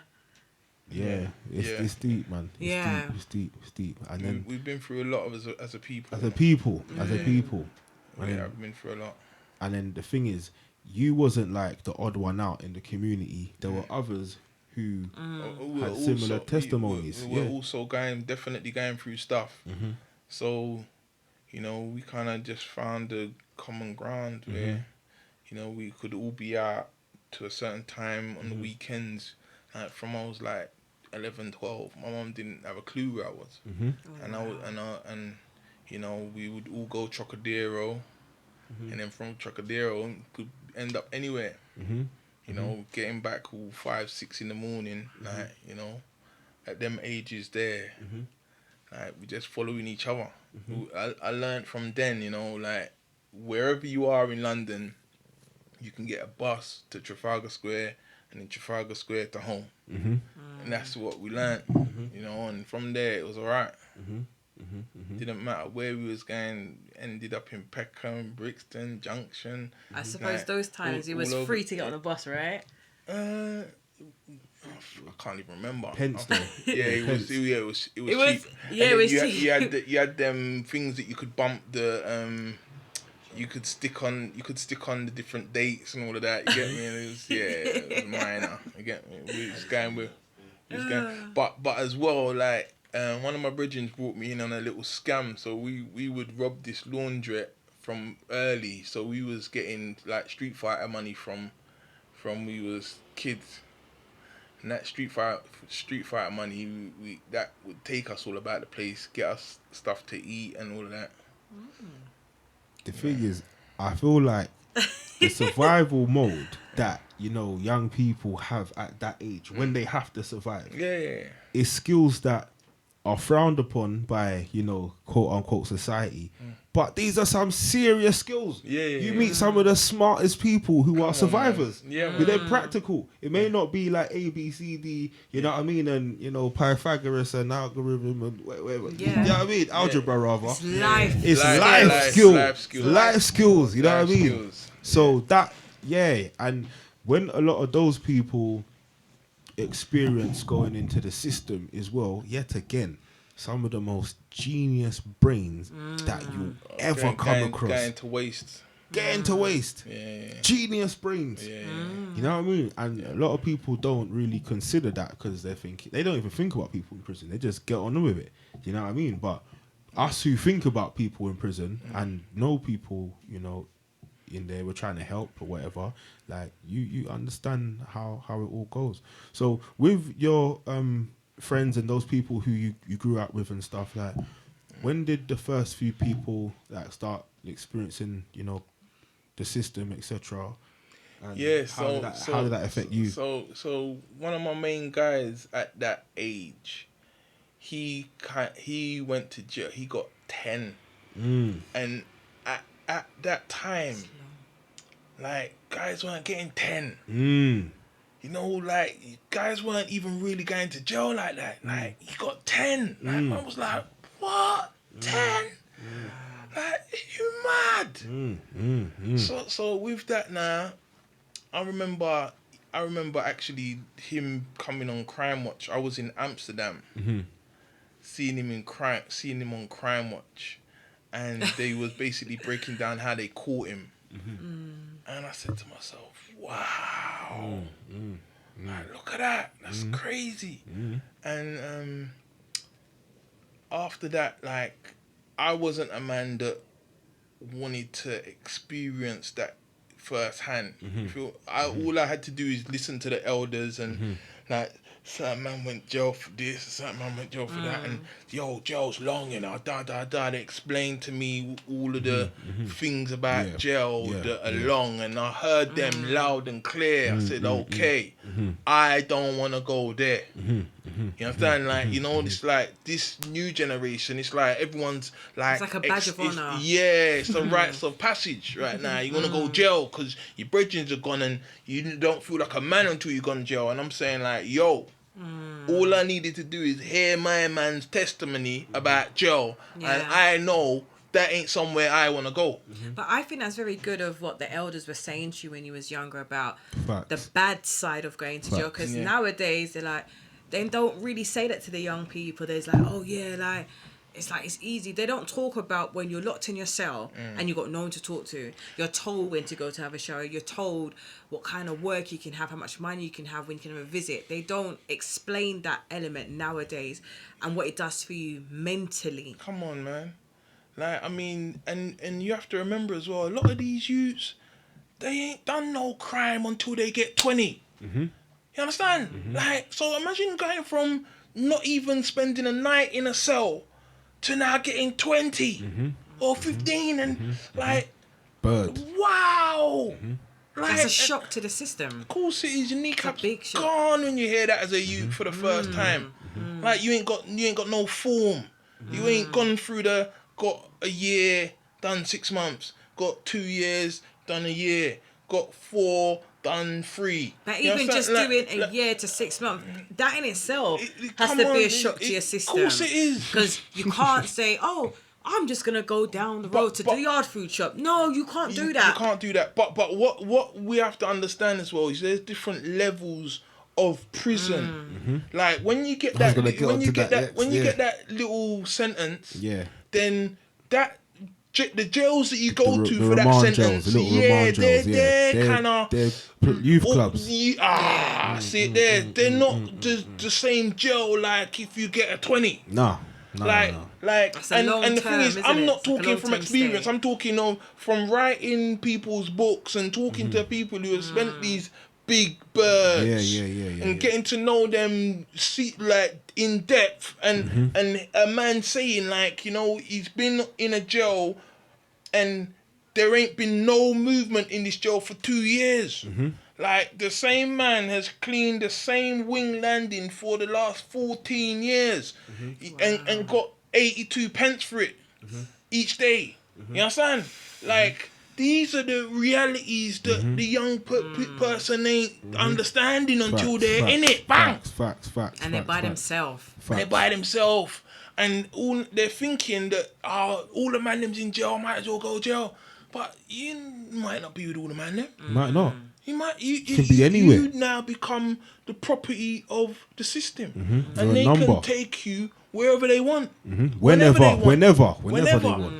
It's deep, man. It's deep. And then we've been through a lot of as a people. As a people. I've been through a lot. And then the thing is, you wasn't like the odd one out in the community. There were others who had similar testimonies. We were also definitely going through stuff. So, you know, we kind of just found a common ground where, you know, we could all be out to a certain time on the weekends. From I was like 11, 12, my mum didn't have a clue where I was, and you know, we would all go Trocadero, and then from Trocadero could end up anywhere. You know, getting back all 5, 6 in the morning, like, you know, at them ages there, like we just following each other. I learned from then, you know, like wherever you are in London, you can get a bus to Trafalgar Square, and then Trafalgar Square to home. And that's what we learned, you know, and from there it was alright. Didn't matter where we was going, ended up in Peckham, Brixton, Junction. I suppose those times it was free to get on the bus, right? I can't even remember. Pence though. It was cheap. Yeah, it was cheap. You had them things that you could bump the you could stick on the different dates and all of that. You get me? And it was minor. You get me? We was going. But as well, like one of my brethren brought me in on a little scam. So we would rob this laundrette from early. So we was getting like Street Fighter money from we was kids. And that Street Fighter money, that would take us all about the place, get us stuff to eat and all of that. The thing is, I feel like the survival mode that, you know, young people have at that age when they have to survive is skills that are frowned upon by, you know, quote unquote society. But these are some serious skills. You meet some of the smartest people who are survivors. They're practical. It may not be like A, B, C, D, you know what I mean? And, you know, Pythagoras and algorithm and whatever. You know what I mean? Algebra, rather. It's life. It's life skills. Life skills, you know what I mean? Skills. So that, and when a lot of those people experience going into the system as well, yet again, some of the most genius brains that you ever come across. Getting to waste. Genius brains. You know what I mean? And a lot of people don't really consider that because they don't even think about people in prison. They just get on with it. You know what I mean? But us who think about people in prison and know people, you know, in there, we're trying to help or whatever, like you understand how it all goes. So with your friends and those people who you grew up with and stuff, like when did the first few people like start experiencing, you know, the system, etc.? How did that affect you? So one of my main guys at that age, he went to jail. He got 10, and at that time, like guys weren't getting 10. You know, like, guys weren't even really going to jail like that. Like, he got 10. Like, I was like, what? 10? Like, you mad? So with that now, I remember actually him coming on Crime Watch. I was in Amsterdam, seeing him on Crime Watch, and they was basically breaking down how they caught him. And I said to myself, wow, like, look at that, that's crazy. And after that, like, I wasn't a man that wanted to experience that firsthand. All I had to do is listen to the elders and like, certain man went jail for this, certain man went jail for that, and jail's long, you know, They explained to me all of the things about jail that are long, and I heard them loud and clear. I said, okay, I don't want to go there. You understand? Like, you know, it's like this new generation, it's like everyone's like... It's like a badge of honor. It's the rites of passage right now. You want to go jail because your brethren are gone and you don't feel like a man until you gone jail. And I'm saying like, yo, all I needed to do is hear my man's testimony about jail, and I know that ain't somewhere I want to go. But I think that's very good of what the elders were saying to you when you was younger about Facts. the bad side of going to jail. Because nowadays they're like, they don't really say that to the young people. There's like, oh yeah, like it's easy. They don't talk about when you're locked in your cell and you've got no one to talk to. You're told when to go to have a shower. You're told what kind of work you can have, how much money you can have when you can have a visit. They don't explain that element nowadays and what it does for you mentally. Come on, man. Like, I mean, and you have to remember as well, a lot of these youths, they ain't done no crime until they get 20. You understand? Like, so imagine going from not even spending a night in a cell to now getting 20 or 15 and like, wow. Like, that's a shock to the system. Of course it is. Your kneecaps big shock. gone when you hear that as a youth for the first time. Like, you ain't got no form. You ain't gone through got a year, done 6 months, got 2 years, done a year, got 4, done 3. But even just doing a year to 6 months, that in itself has to be a shock to your system. Of course it is. Because you can't say, oh, I'm just going to go down the road to the yard food shop. No, you can't do that. You can't do that. But what we have to understand as well is there's different levels of prison. Like, when you get that, when you get that little sentence, then the jails that you go to the for that remand sentence, jails, the little remand jails, they're kind of they're youth clubs. See, they're not the same jail like if you get a 20. No. Like, That's a long and the term, thing is, isn't I'm it? not It's like a talking from long-term experience. stay. I'm talking from writing people's books and talking Mm-hmm. to people who have spent these big birds, and getting to know them, like in depth, and a man saying like, you know, he's been in a jail, and there ain't been no movement in this jail for 2 years. Like, the same man has cleaned the same wing landing for the last 14 years and got 82 pence for it each day. You understand? Like, these are the realities that the young person ain't understanding until they're in it. Bang! Facts. And they're by themselves. They're by themselves. And all they're thinking that all the man them's in jail, might as well go jail. But you might not be with all the man them. Might not. You can be anywhere. You now become the property of the system, You're and a they number. can take you wherever they want, Whenever they want.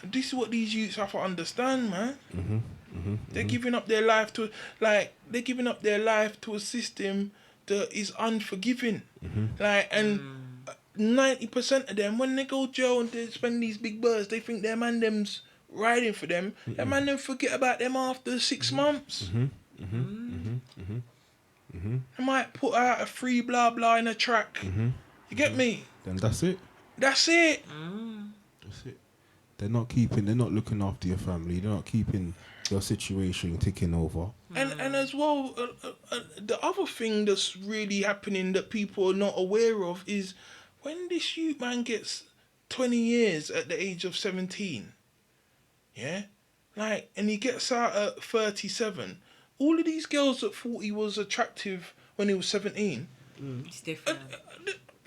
And this is what these youths have to understand, man. They're giving up their life to a system that is unforgiving. Like, and 90% of them, when they go jail and they spend these big birds, they think their man them's riding for them. Their man them forget about them after 6 months. They might put out a free blah blah in a track. You get me? Then that's it. That's it. That's it. They're not looking after your family. They're not keeping your situation ticking over. And as well, the other thing that's really happening that people are not aware of is when this youth man gets 20 years at the age of 17, yeah? Like, and he gets out at 37, all of these girls that thought he was attractive when he was 17, It's different.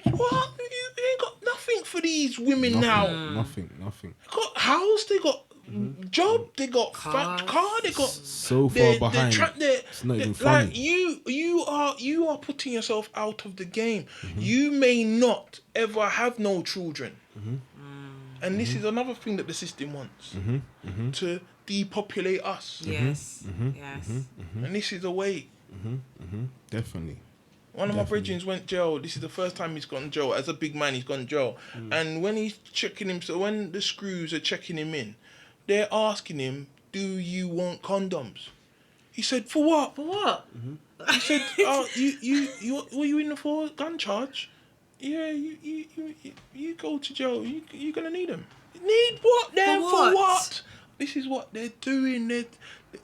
what? They ain't got nothing for these women now. Nothing. They got house, they got job, they got car, they got so far behind. It's not even funny. Like, you are putting yourself out of the game. You may not ever have no children, and this is another thing that the system wants to depopulate us. Yes. And this is a way. Definitely. One of my brethren went jail. This is the first time he's gone jail. As a big man, he's gone jail. And when he's checking him, so when the screws are checking him in, they're asking him, "Do you want condoms?" He said, "For what? For what? He said, "Oh, you were you in for gun charge? Yeah, you go to jail. You gonna need them. Need what? Then for what? This is what they're doing.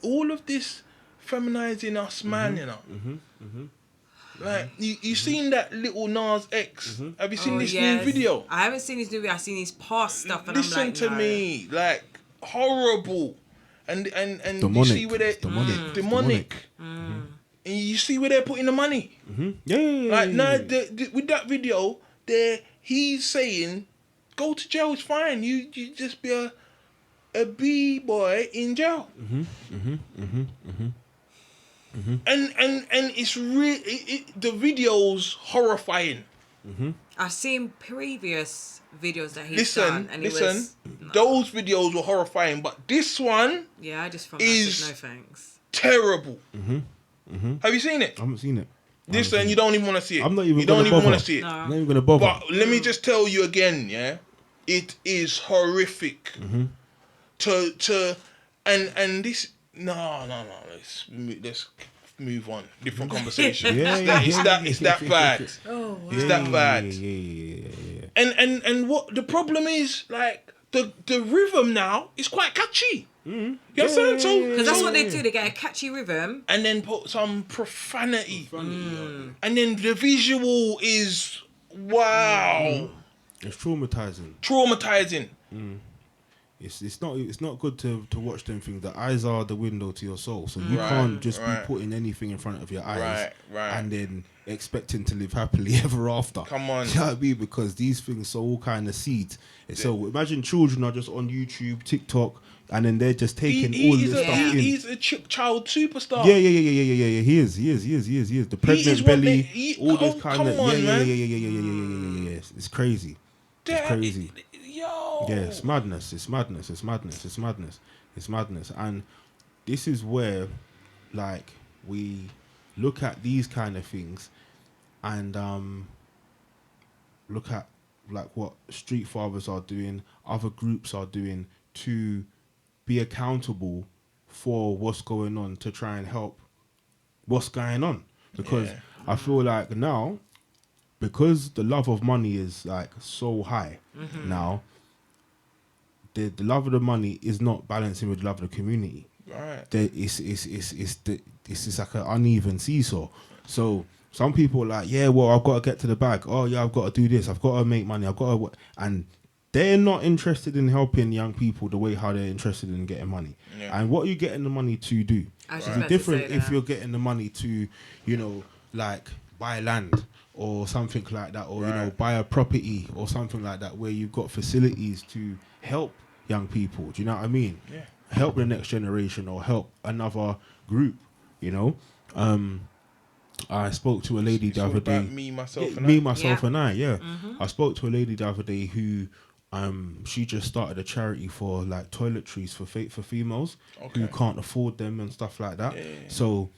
All of this feminizing us, man. You know." Like, you seen that little Nas X? Have you seen this new video? I haven't seen his new video. I've seen his past stuff, and Listen I'm like, to no. me, like, horrible, and demonic. you see where they're demonic. And you see where they're putting the money. Yeah. Like, now with that video, he's saying, go to jail, it's fine. You just be a B-boy in jail. And it's really the video's horrifying. I've seen previous videos that he's done, and those videos were horrifying, but this one, I just found is no thanks. Terrible. Have you seen it? I haven't seen it. Listen, you don't even want to see it. I'm not even. You don't even want to see it. No. I'm not even gonna bother. But let me just tell you again, yeah, it is horrific. And this. No. Let's move on. Different conversation. It's that bad. Oh, wow. It's that bad. Yeah. And what the problem is, like, the rhythm now is quite catchy. You understand? Because that's what they do. They get a catchy rhythm, and then put some profanity. And then the visual is wow. It's traumatizing. It's not good to watch them things. The eyes are the window to your soul, so you can't just be putting anything in front of your eyes and then expecting to live happily ever after. Come on. You know what I mean? Because these things are all kind of seeds. So imagine children are just on YouTube, TikTok, and then they're just taking all this stuff in. He's a child superstar. Yeah. He is. The pregnant belly, all this kind of. Yeah. It's crazy. It's crazy. Yo. Yeah, it's madness. It's madness. It's madness. It's madness. It's madness. And this is where, like, we look at these kind of things and look at like what street fathers are doing, other groups are doing to be accountable for what's going on, to try and help what's going on. Because I feel like now, because the love of money is like so high now, the love of the money is not balancing with the love of the community. Right. It's like an uneven seesaw. So some people are like, yeah, well, I've got to get to the bag. Oh yeah, I've got to do this. I've got to make money. I've got to, and they're not interested in helping young people the way how they're interested in getting money. Yeah. And what are you getting the money to do? It's different if you're getting the money to, you know, like buy land or something like that, or you know, buy a property or something like that, where you've got facilities to help young people. Do you know what I mean? Yeah. Help the next generation or help another group. You know, I spoke to a lady the other day. Me, myself, and I. Yeah. I spoke to a lady the other day who, she just started a charity for like toiletries for females who can't afford them and stuff like that. Yeah. So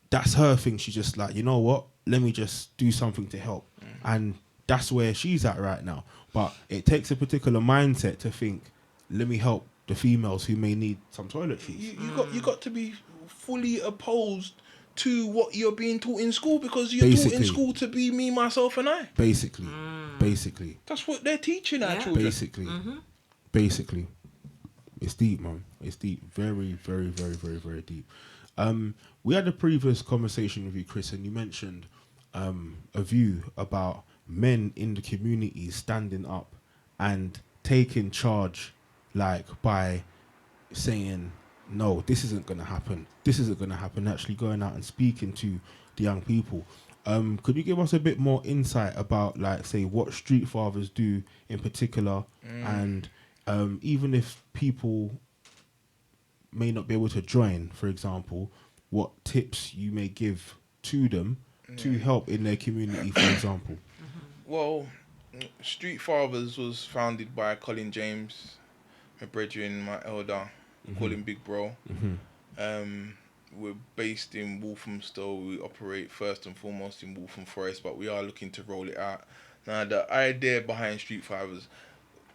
that's her thing. She's just like, you know what? Let me just do something to help, and that's where she's at right now. But it takes a particular mindset to think, let me help the females who may need some toiletries. You got to be fully opposed to what you're being taught in school, because you're taught in school to be me, myself, and I. Basically. That's what they're teaching our children. Basically. It's deep, man. It's deep. Very, very, very, very, very deep. We had a previous conversation with you, Chris, and you mentioned a view about men in the community standing up and taking charge, like by saying, no, this isn't going to happen. This isn't going to happen. Actually going out and speaking to the young people. Could you give us a bit more insight about, like, say, what street fathers do in particular, and even if people may not be able to join, for example, what tips you may give to them to help in their community, for example? Well, Street Fathers was founded by Colin James, my brethren, my elder, call him Big Bro. We're based in Walthamstow. We operate first and foremost in Waltham Forest, but we are looking to roll it out. Now, the idea behind Street Fathers,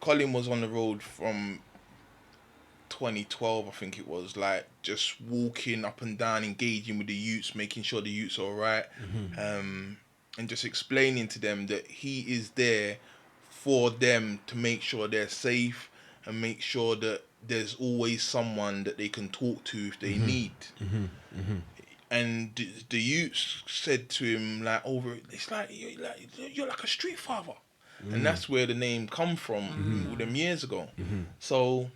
Colin was on the road from 2012, I think it was, like just walking up and down, engaging with the youths, making sure the youths are all right, and just explaining to them that he is there for them to make sure they're safe and make sure that there's always someone that they can talk to if they need. And the youths said to him, like, it's like you're like a street father. And that's where the name come from all them years ago. So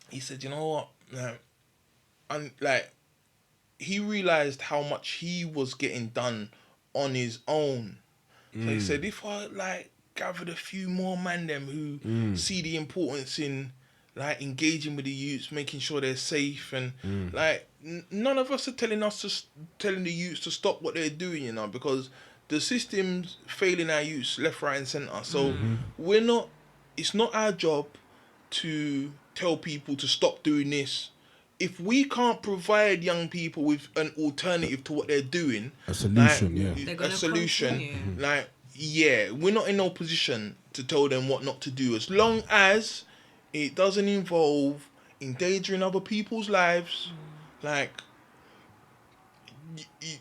he said, you know what, and like, he realized how much he was getting done on his own. So he said, if I like gathered a few more man them who see the importance in like engaging with the youths, making sure they're safe, and like none of us are telling the youths to stop what they're doing, you know, because the system's failing our youths left, right, and centre. So it's not our job to tell people to stop doing this. If we can't provide young people with an alternative to what they're doing, a solution, we're not in no position to tell them what not to do, as long as it doesn't involve endangering other people's lives. Like,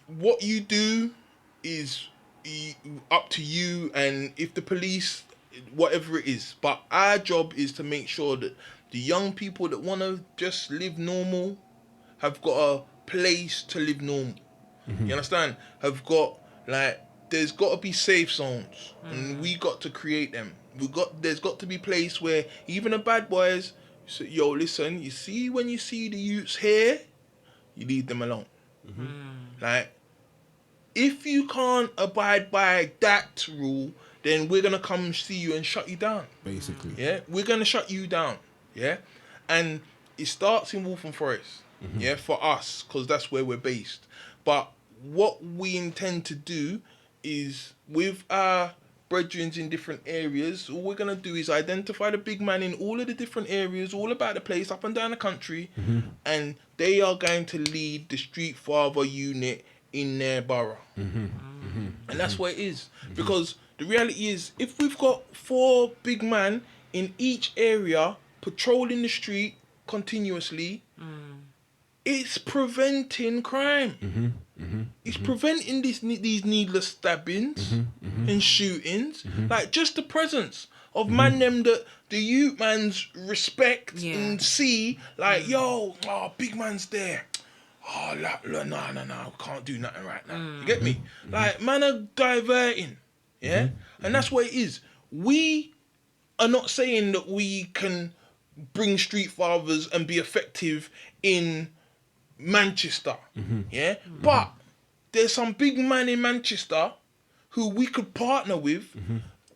what you do is up to you, and if the police, whatever it is, but our job is to make sure that the young people that want to just live normal have got a place to live normal. You understand? Have got, like, there's got to be safe zones, and we got to create them. There's got to be place where even the bad boys say, yo, listen, you see, when you see the youths here, you leave them alone. Like, if you can't abide by that rule, then we're gonna come see you and shut you down. Basically, we're gonna shut you down. And it starts in Waltham Forest. For us, because that's where we're based. But what we intend to do is, with our brethren in different areas. All we're gonna do is identify the big man in all of the different areas, all about the place, up and down the country, and they are going to lead the street father unit in their borough. And that's what it is. Because the reality is, if we've got 4 big men in each area patrolling the street continuously, it's preventing crime. It's preventing these needless stabbings and shootings. Like, just the presence of man them that the youth mans respect and see, like, yo, big man's there. Oh, no, can't do nothing right now. You get me? Like, man are diverting. Yeah? And that's what it is. We are not saying that we can bring street fathers and be effective in Manchester. Yeah? But there's some big man in Manchester who we could partner with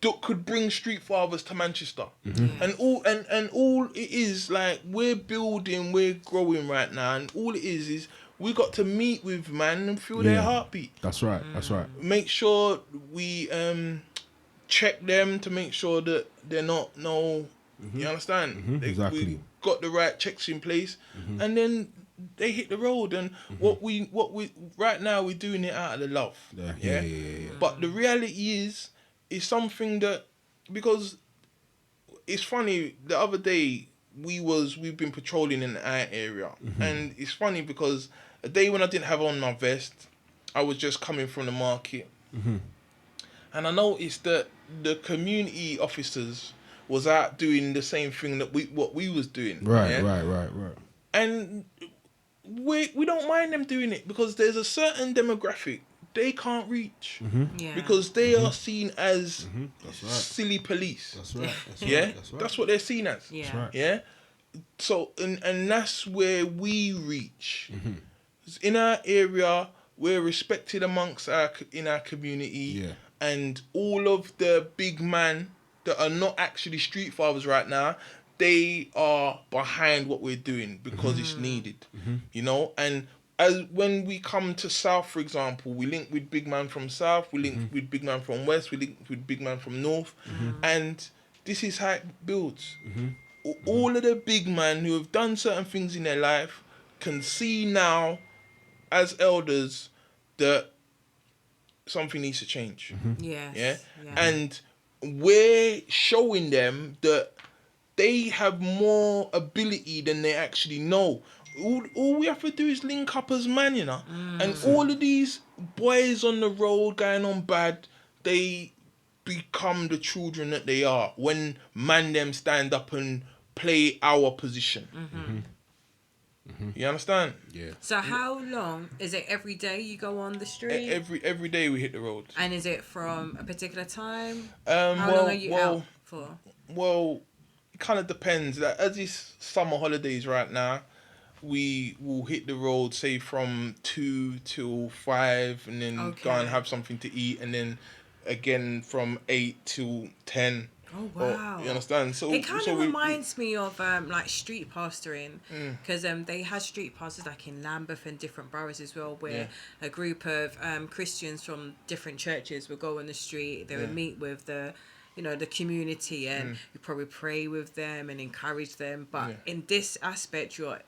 that could bring street fathers to Manchester. And all it is, like, we're building, we're growing right now, and all it is we got to meet with man and feel their heartbeat. That's right. Make sure we check them to make sure that they're not you understand? Exactly. We got the right checks in place, and then they hit the road. And what we right now, we're doing it out of the love. Yeah. But the reality is something that, because it's funny, the other day we've been patrolling in our area, and it's funny because a day when I didn't have on my vest, I was just coming from the market, and I noticed that the community officers was out doing the same thing that we was doing. Right. And we don't mind them doing it, because there's a certain demographic they can't reach, because they are seen as silly police. That's right. That's what they're seen as. Yeah. That's right. Yeah. So and that's where we reach. In our area, we're respected in our community, and all of the big men that are not actually street fathers right now, they are behind what we're doing because it's needed, you know. And as when we come to South, for example, we link with big man from South, we link with big man from West, we link with big man from North, and this is how it builds. All of the big men who have done certain things in their life can see now, as elders, that something needs to change. Yes. And we're showing them that they have more ability than they actually know. All we have to do is link up as man, you know. And all of these boys on the road going on bad, they become the children that they are when man them stand up and play our position. You understand? Yeah. So how long is it? Every day you go on the street? Every day we hit the road. And is it from a particular time? How long are you out for? Well, it kind of depends. Like, as it's summer holidays right now, we will hit the road, say, from 2 till 5, and then go and have something to eat, and then again from 8 till 10. Oh wow! You understand? So it kind of reminds me of like street pastoring, because they had street pastors like in Lambeth and different boroughs as well, where a group of Christians from different churches would go on the street. They would meet with the community, and you probably pray with them and encourage them. But in this aspect, you're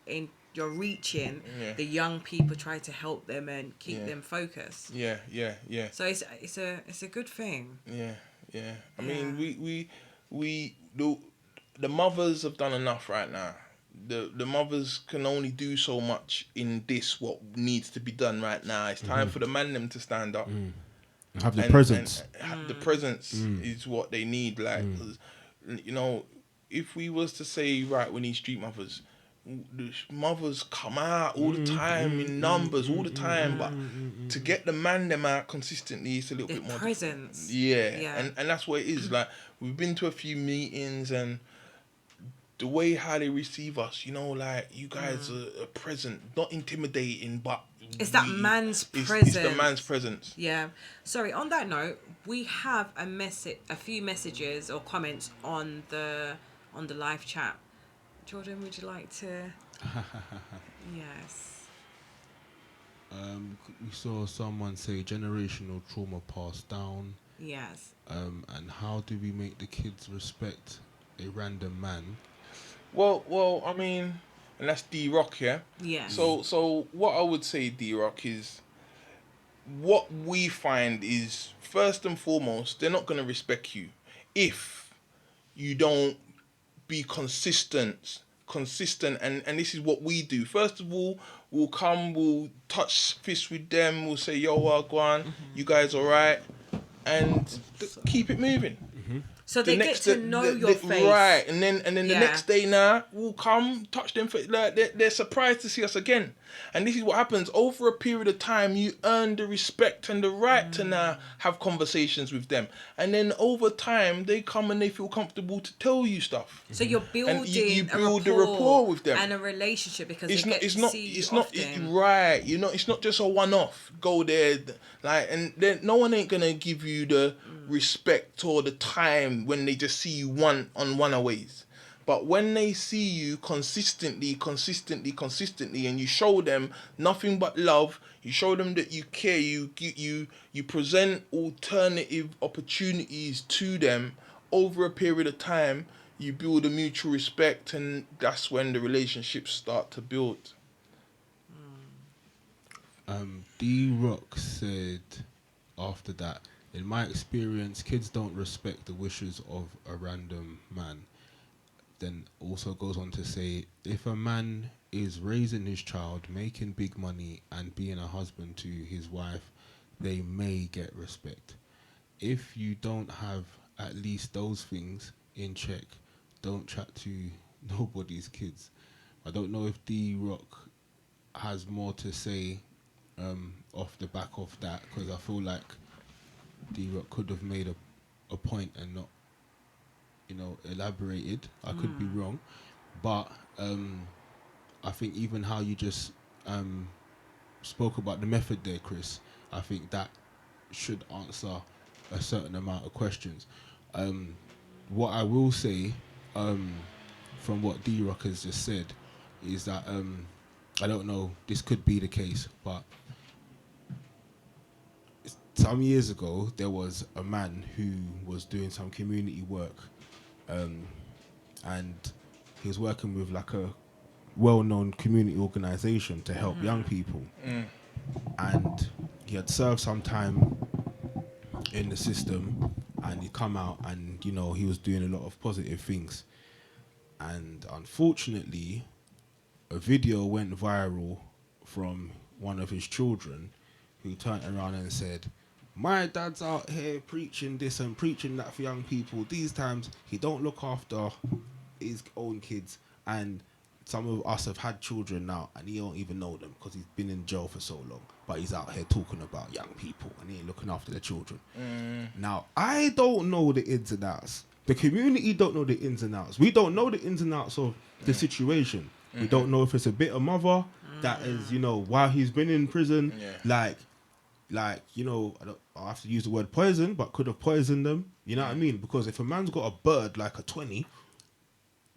reaching the young people, trying to help them and keep them focused. Yeah. So it's a good thing. Yeah. I mean, the mothers have done enough right now. The mothers can only do so much in this, what needs to be done right now. It's time for the man them to stand up. Have the presence. And have the presence is what they need. Like, if we was to say, right, we need street mothers, the mothers come out all the time in numbers, all the time, but to get the man them out consistently, it's a little bit more presence. And that's what it is. Like, we've been to a few meetings, and the way how they receive us, like, you guys are present, not intimidating, but it's that man's presence. It's the man's presence. Yeah. Sorry, on that note, we have a few messages or comments on the live chat. Jordan, would you like to? Yes. We saw someone say generational trauma passed down. Yes. And how do we make the kids respect a random man? Well, I mean, and that's D Rock, yeah. Yes. So what I would say, D Rock, is what we find is first and foremost, they're not gonna respect you if you don't be consistent, and this is what we do. First of all, we'll touch fists with them, we'll say, yo, well, go on, you guys all right, and keep it moving. So The they get to know your face. Right, and then the Yeah. next day now we'll come touch them for like they're surprised to see us again, and this is what happens over a period of time. You earn the respect and the right to now have conversations with them, and then over time they come and they feel comfortable to tell you stuff. So you're building And you a build a rapport rapport with them and a relationship because it's they not get it's to not see it's you not often. right, you know, it's not just a one-off go there, like, and then no one ain't gonna give you the respect or the time when they just see you one on one-aways. But when they see you consistently, and you show them nothing but love, you show them that you care, you present alternative opportunities to them over a period of time, you build a mutual respect, and that's when the relationships start to build. D Rock said after that, in my experience, kids don't respect the wishes of a random man. Then also goes on to say, if a man is raising his child, making big money, and being a husband to his wife, they may get respect. If you don't have at least those things in check, don't chat to nobody's kids. I don't know if D Rock has more to say off the back of that, because I feel like D Rock could have made a point and not, elaborated. I could be wrong, but I think even how you just spoke about the method there, Chris, I think that should answer a certain amount of questions. What I will say, from what D Rock has just said, is that I don't know, this could be the case, but some years ago there was a man who was doing some community work, and he was working with like a well-known community organization to help young people, and he had served some time in the system, and he come out, and he was doing a lot of positive things, and unfortunately a video went viral from one of his children, who turned around and said, my dad's out here preaching this and preaching that for young people. These times he don't look after his own kids, and some of us have had children now and he don't even know them because he's been in jail for so long, but he's out here talking about young people and he ain't looking after the children. Now, I don't know the ins and outs. The community don't know the ins and outs. We don't know the ins and outs of the situation. We don't know if it's a bitter mother that is, while he's been in prison, like, I have to use the word poison, but could have poisoned them. You know what I mean? Because if a man's got a bird like a 20,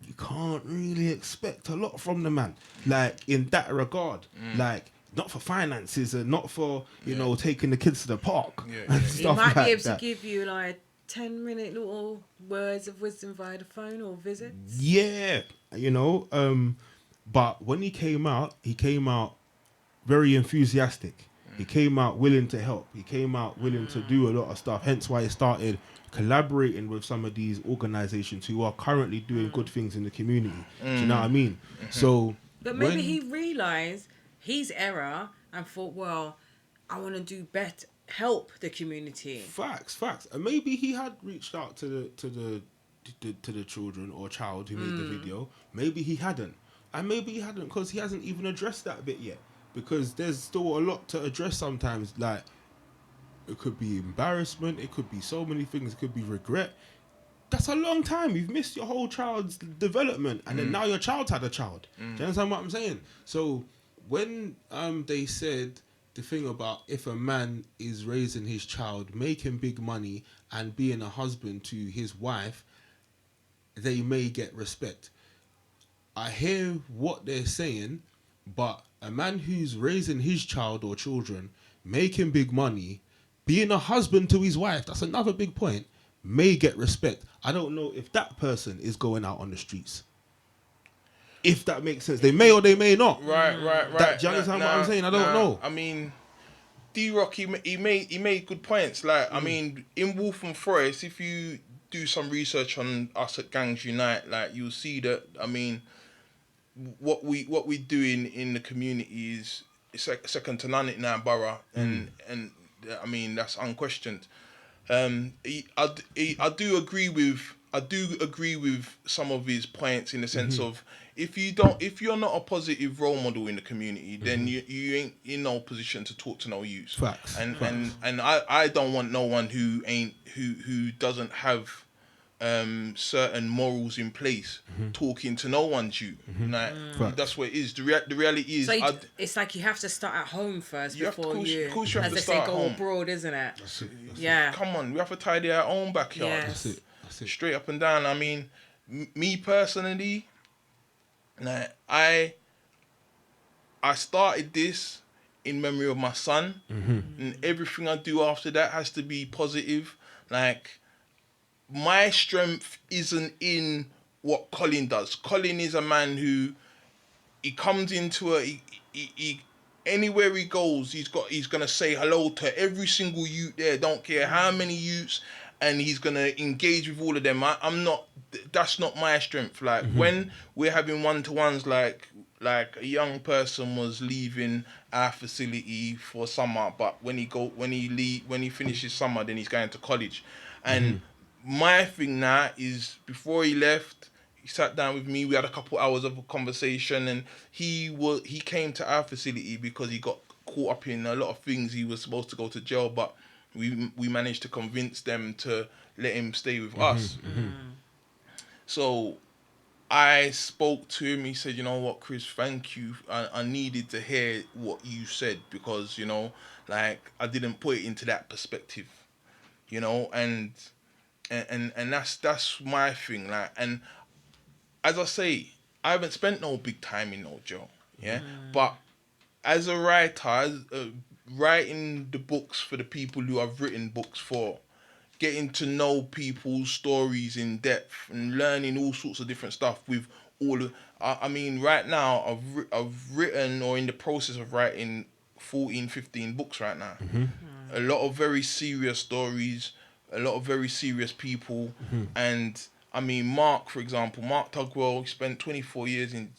you can't really expect a lot from the man. Like, in that regard, like, not for finances and not for, taking the kids to the park and He stuff might like be able that. to give you like 10-minute little words of wisdom via the phone or visits. Yeah, but when he came out very enthusiastic. He came out willing to help. He came out willing to do a lot of stuff. Hence why he started collaborating with some of these organizations who are currently doing good things in the community. Do you know what I mean? So, but maybe he realized his error and thought, well, I want to do better, help the community. Facts. And maybe he had reached out to the children or child who made the video. Maybe he hadn't. And maybe he hadn't because he hasn't even addressed that bit yet. Because there's still a lot to address sometimes. Like, it could be embarrassment. It could be so many things. It could be regret. That's a long time. You've missed your whole child's development. And then now your child's had a child. Do you understand what I'm saying? So when they said the thing about if a man is raising his child, making big money, and being a husband to his wife, they may get respect. I hear what they're saying, but a man who's raising his child or children, making big money, being a husband to his wife, that's another big point, may get respect. I don't know if that person is going out on the streets. If that makes sense. They may or they may not. Right. Do you understand what I'm saying? I don't know. I mean, D-Rock, he made good points. Like, I mean, in Wolf and Forest, if you do some research on us at Gangs Unite, like, you'll see that, I mean, what we do in the community is second to none in our borough, and I mean, that's unquestioned. I do agree with some of his points in the sense of if you're not a positive role model in the community, then you ain't in no position to talk to no youth. Facts. And I don't want no one who doesn't have certain morals in place talking to no one's youth. Like, that's what it is. The reality is, so it's like you have to start at home first before you, of course you have as to they say, start go home. abroad, isn't it? That's it. Yeah. Come on, we have to tidy our own backyard. Yes. That's it. Straight up and down. I mean, me personally, like, I started this in memory of my son, and everything I do after that has to be positive. Like, my strength isn't in what Colin does. Colin is a man who, he comes into he anywhere he goes, he's gonna say hello to every single youth there. Don't care how many youths, and he's gonna engage with all of them. I'm not. That's not my strength. Like, when we're having one-to-ones, like a young person was leaving our facility for summer, but when he finishes summer, then he's going to college, and my thing now is, before he left, he sat down with me. We had a couple hours of a conversation, and he came to our facility because he got caught up in a lot of things. He was supposed to go to jail, but we managed to convince them to let him stay with us. So I spoke to him. He said, "You know what, Chris, thank you. I needed to hear what you said, because, you know, like, I didn't put it into that perspective, you know, and that's my thing. Like, and as I say, I haven't spent no big time in no jail, yeah. But as a writer, writing the books for the people who I've written books for, getting to know people's stories in depth and learning all sorts of different stuff with all of, I mean, right now I've written, or in the process of writing, 14, 15 books right now. A lot of very serious stories, a lot of very serious people, and I mean, Mark, for example, Mark Tugwell, spent 24 years in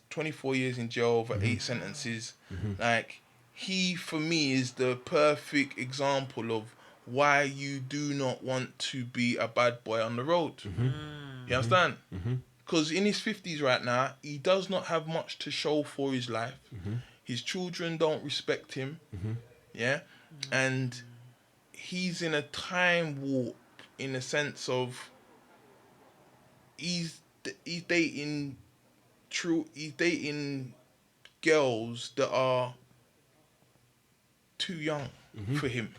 jail over 8 sentences. Like, he, for me, is the perfect example of why you do not want to be a bad boy on the road. You understand? Because in his 50s right now, he does not have much to show for his life. His children don't respect him. Yeah? And he's in a time warp, in the sense of he's dating girls that are too young for him.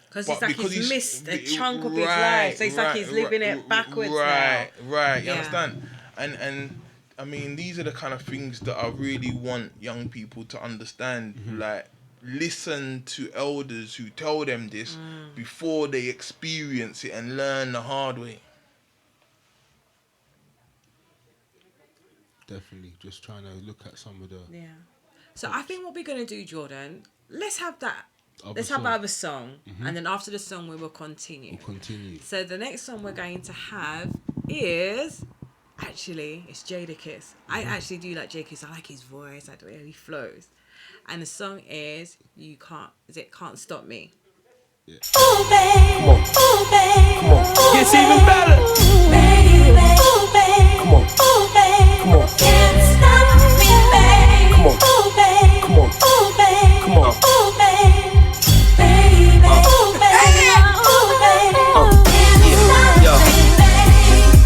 Because it's like he's missed a chunk of his life. So it's like he's living it backwards now. Right, you understand? And I mean, these are the kind of things that I really want young people to understand. Like, listen to elders who tell them this before they experience it and learn the hard way. Definitely, just trying to look at some of the... Yeah. So I think what we're going to do, Jordan, let's have that. Let's song. have our song, and then after the song we will continue. We'll continue. So the next song we're going to have is... Actually, it's Jadakiss. I actually do like Jadakiss. I like his voice, I like the way he flows. And the song is Can't Stop Me. Yeah. Ooh, babe. Come on. Ooh, babe. Come on. Gets even better. Ooh, baby. Ooh, babe. Come on. Ooh, babe. Come on. Can't stop me, babe. Come on. Ooh, babe. Come on. Ooh, babe. Come on. Ooh, babe. Baby. Ooh, babe. Ooh, babe. Can't stop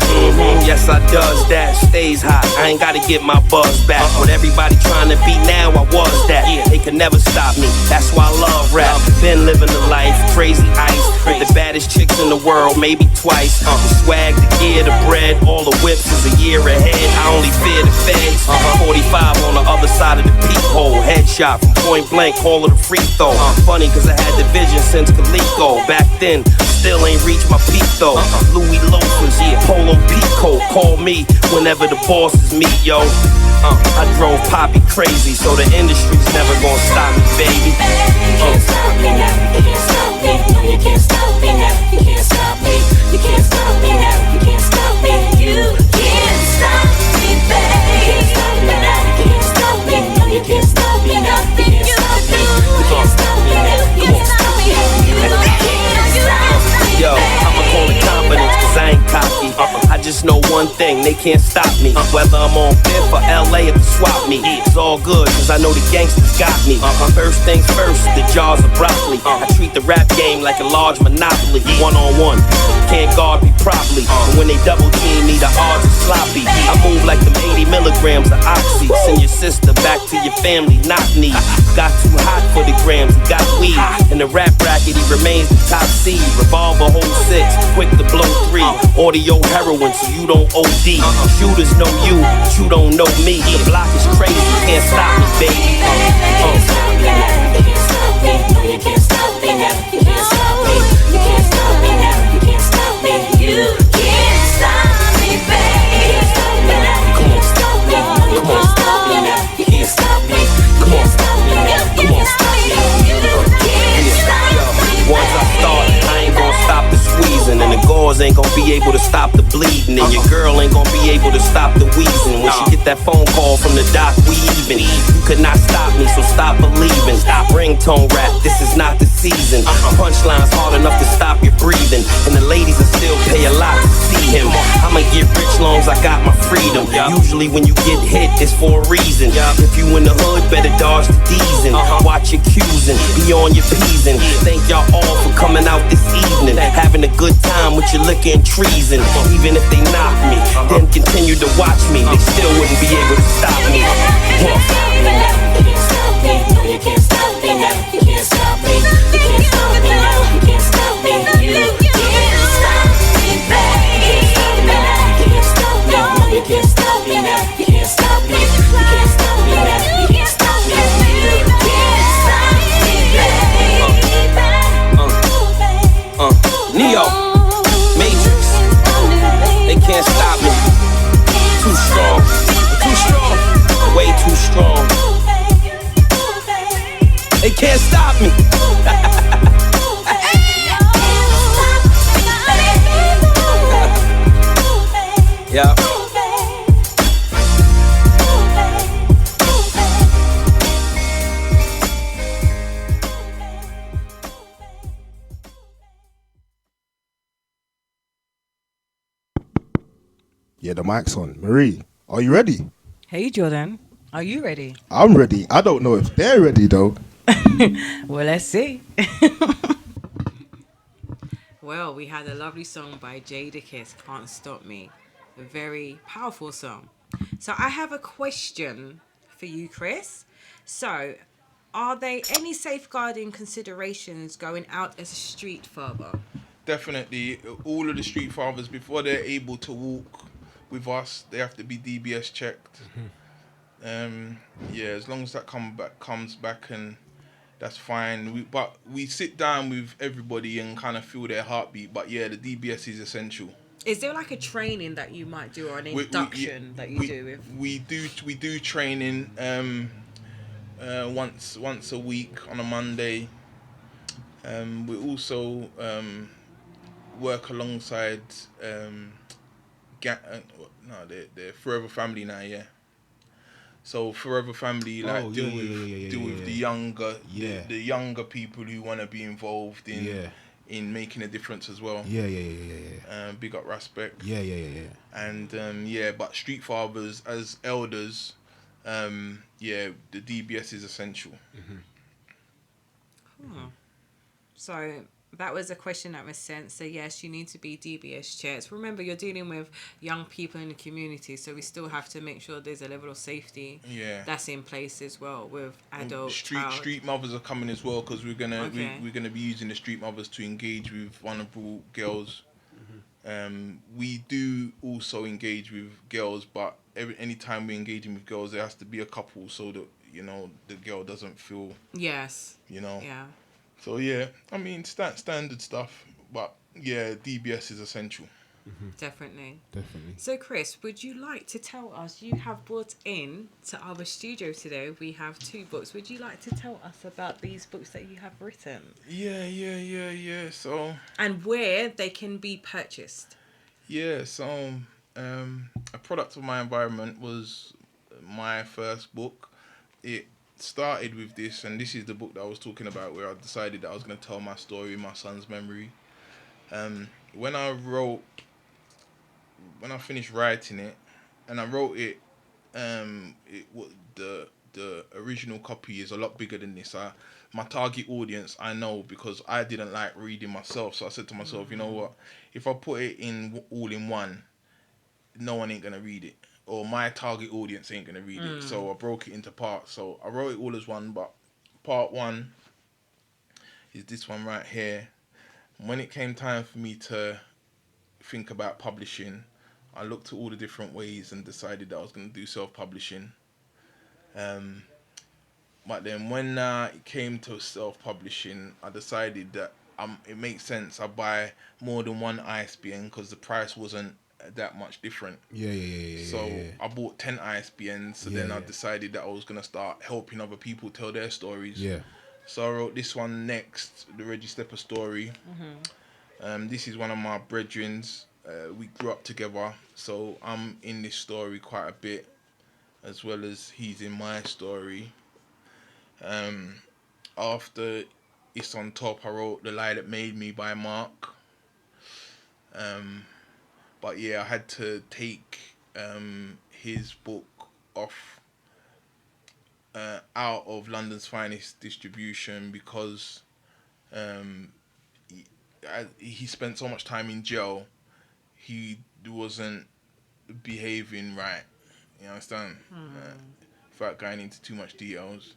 me, babe. Yes, I does that, stays hot. I ain't gotta get my buzz back. What everybody trying to be now, I was that. They could never stop me, that's why I love rap. Been living the life, crazy ice. With the baddest chicks in the world, maybe twice. The swag, the gear, the bread, all the whips is a year ahead. I only fear the feds. 45 on the other side of the peephole. Headshot from point blank, call it a free throw. Funny cause I had the vision since Coleco. Back then, still ain't reached my peak though. Louis loafers, Polo Pico. Call me whenever the bosses meet, yo. I drove Poppy crazy, so the industry's never gonna stop me, baby. You can't stop me now, you can't stop me. No, you can't stop me now, you can't stop me. You can't stop me now, you can't stop me. You can't stop me, baby. You can't stop me now, you can't stop me. No, you can't stop me now, you can't stop me. You can't stop me now, you can't stop me. You can't stop me. Yo, I'ma call it confidence cause I ain't cocky. I just know one thing, they can't stop me. Whether I'm on Fifth or LA or the swap me, it's all good cause I know the gangsters got me. First things first, the jars of broccoli. I treat the rap game like a large monopoly. One-on-one, can't guard me properly. But when they double team me, the odds are sloppy. I move like them 80 milligrams of oxy. Send your sister back to your family, knock knee. Got too hot for the grams, he got weed. In the rap bracket, he remains the top seed. Revolver hold 6, quick to blow 3. Audio heroin, so you don't OD. Shooters know you, but you don't know me. The block is crazy, can't stop me, baby. You can't stop me now, you can't stop me. No, you can't stop me now, you can't stop me. You can't stop me now, you can't stop me. You can't stop me, baby. You can't stop me now, you can't stop me. No, you can't stop me now, you can't stop me. You can't stop me now, you can't stop me. You can't stop me. Once I start, I ain't gonna stop the squeezing. And the gauze ain't gonna be able to stop the bleeding. And your girl ain't gonna be able to stop the wheezing. When she get that phone call from the doc, we even. You could not stop me, so stop believing. Stop ringtone rap, this is not the season. Punchlines hard enough to stop your breathing. And the ladies will still pay a lot to see him. I'ma get rich long as I got my freedom. Usually when you get hit, it's for a reason. If you in the hood, better dodge the D's and watch your Q's and be on your P's. And thank y'all all for coming out this evening. Having a good time with your liquor and treason. Even if they knock me, then continue to watch me, they still wouldn't be able to stop me. You can't stop me, no, you can't stop me now. You can't stop me, you can't stop me now. You can't stop me, you can't stop me, baby. You can't stop me now, you can't stop me. No, you can't stop me now. You can't stop me, you can't stop me now. You can't stop me, you can't stop me, baby. Neo, Matrix, they can't stop me. Too strong, too strong, way too strong. They can't stop me. Yeah. Yeah, the mic's on. Marie, are you ready? Hey, Jordan, are you ready? I'm ready. I don't know if they're ready though. Well, let's see. Well, we had a lovely song by Jadakiss, Can't Stop Me. A very powerful song. So I have a question for you, Chris. So, are there any safeguarding considerations going out as a street father? Definitely, all of the street fathers, before they're able to walk with us, they have to be DBS checked. Yeah, as long as that comes back, and that's fine. But we sit down with everybody and kind of feel their heartbeat. But yeah, the DBS is essential. Is there like a training that you might do, or an induction that you do? We do training once a week on a Monday. We also work alongside they're Forever Family now, yeah. So Forever Family deal with the younger the younger people who want to be involved in making a difference as well. Big up Respect. And but street fathers as elders, the DBS is essential. So That was a question that was sent. So yes, you need to be DBS checked. Remember, you're dealing with young people in the community, so we still have to make sure there's a level of safety that's in place as well with adult, child. Street mothers are coming as well, because we're gonna be using the street mothers to engage with vulnerable girls. We do also engage with girls, but any time we're engaging with girls, there has to be a couple so that the girl doesn't feel. Yes. Yeah. So yeah, I mean standard stuff, but yeah, DBS is essential. Definitely. Definitely. So Chris, would you like to tell us, you have brought in to our studio today, we have 2 books. Would you like to tell us about these books that you have written? Yeah. So. And where they can be purchased. Yeah. So, A Product of My Environment was my first book. It started with this, and this is the book that I was talking about, where I decided that I was going to tell my story in my son's memory. When I finished writing it, and I wrote it, the original copy is a lot bigger than this. My target audience, I know, because I didn't like reading myself, so I said to myself, you know what, if I put it in all in one, no one ain't gonna read it, or my target audience ain't gonna read it. So I broke it into parts. So I wrote it all as one, but part 1 is this one right here. When it came time for me to think about publishing, I looked at all the different ways and decided that I was going to do self-publishing. But then when it came to self-publishing, I decided that it makes sense I buy more than one ISBN, because the price wasn't that much different. Yeah. So I bought 10 ISBNs. So then I decided that I was going to start helping other people tell their stories. Yeah. So I wrote this one next, the Reggie Stepper story. This is one of my brethrens. We grew up together, so I'm in this story quite a bit, as well as he's in my story. After It's on Top, I wrote The Lie That Made Me by Mark. But yeah, I had to take his book off out of London's Finest distribution, because he spent so much time in jail. He wasn't behaving right, you understand? Without going into too much details.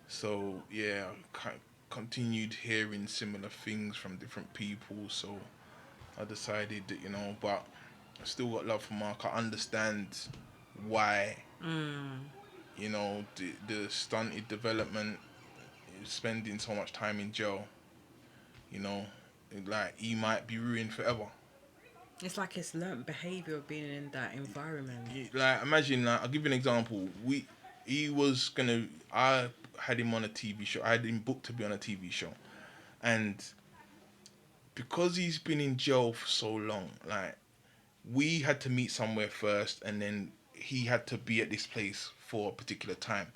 So yeah, I continued hearing similar things from different people, so I decided that, but I still got love for Mark. I understand why, the stunted development, spending so much time in jail, like he might be ruined forever. It's like his learnt behaviour of being in that environment. Like, imagine, I'll give you an example. I had him on a TV show. I had him booked to be on a TV show. And because he's been in jail for so long, like, we had to meet somewhere first, and then he had to be at this place for a particular time.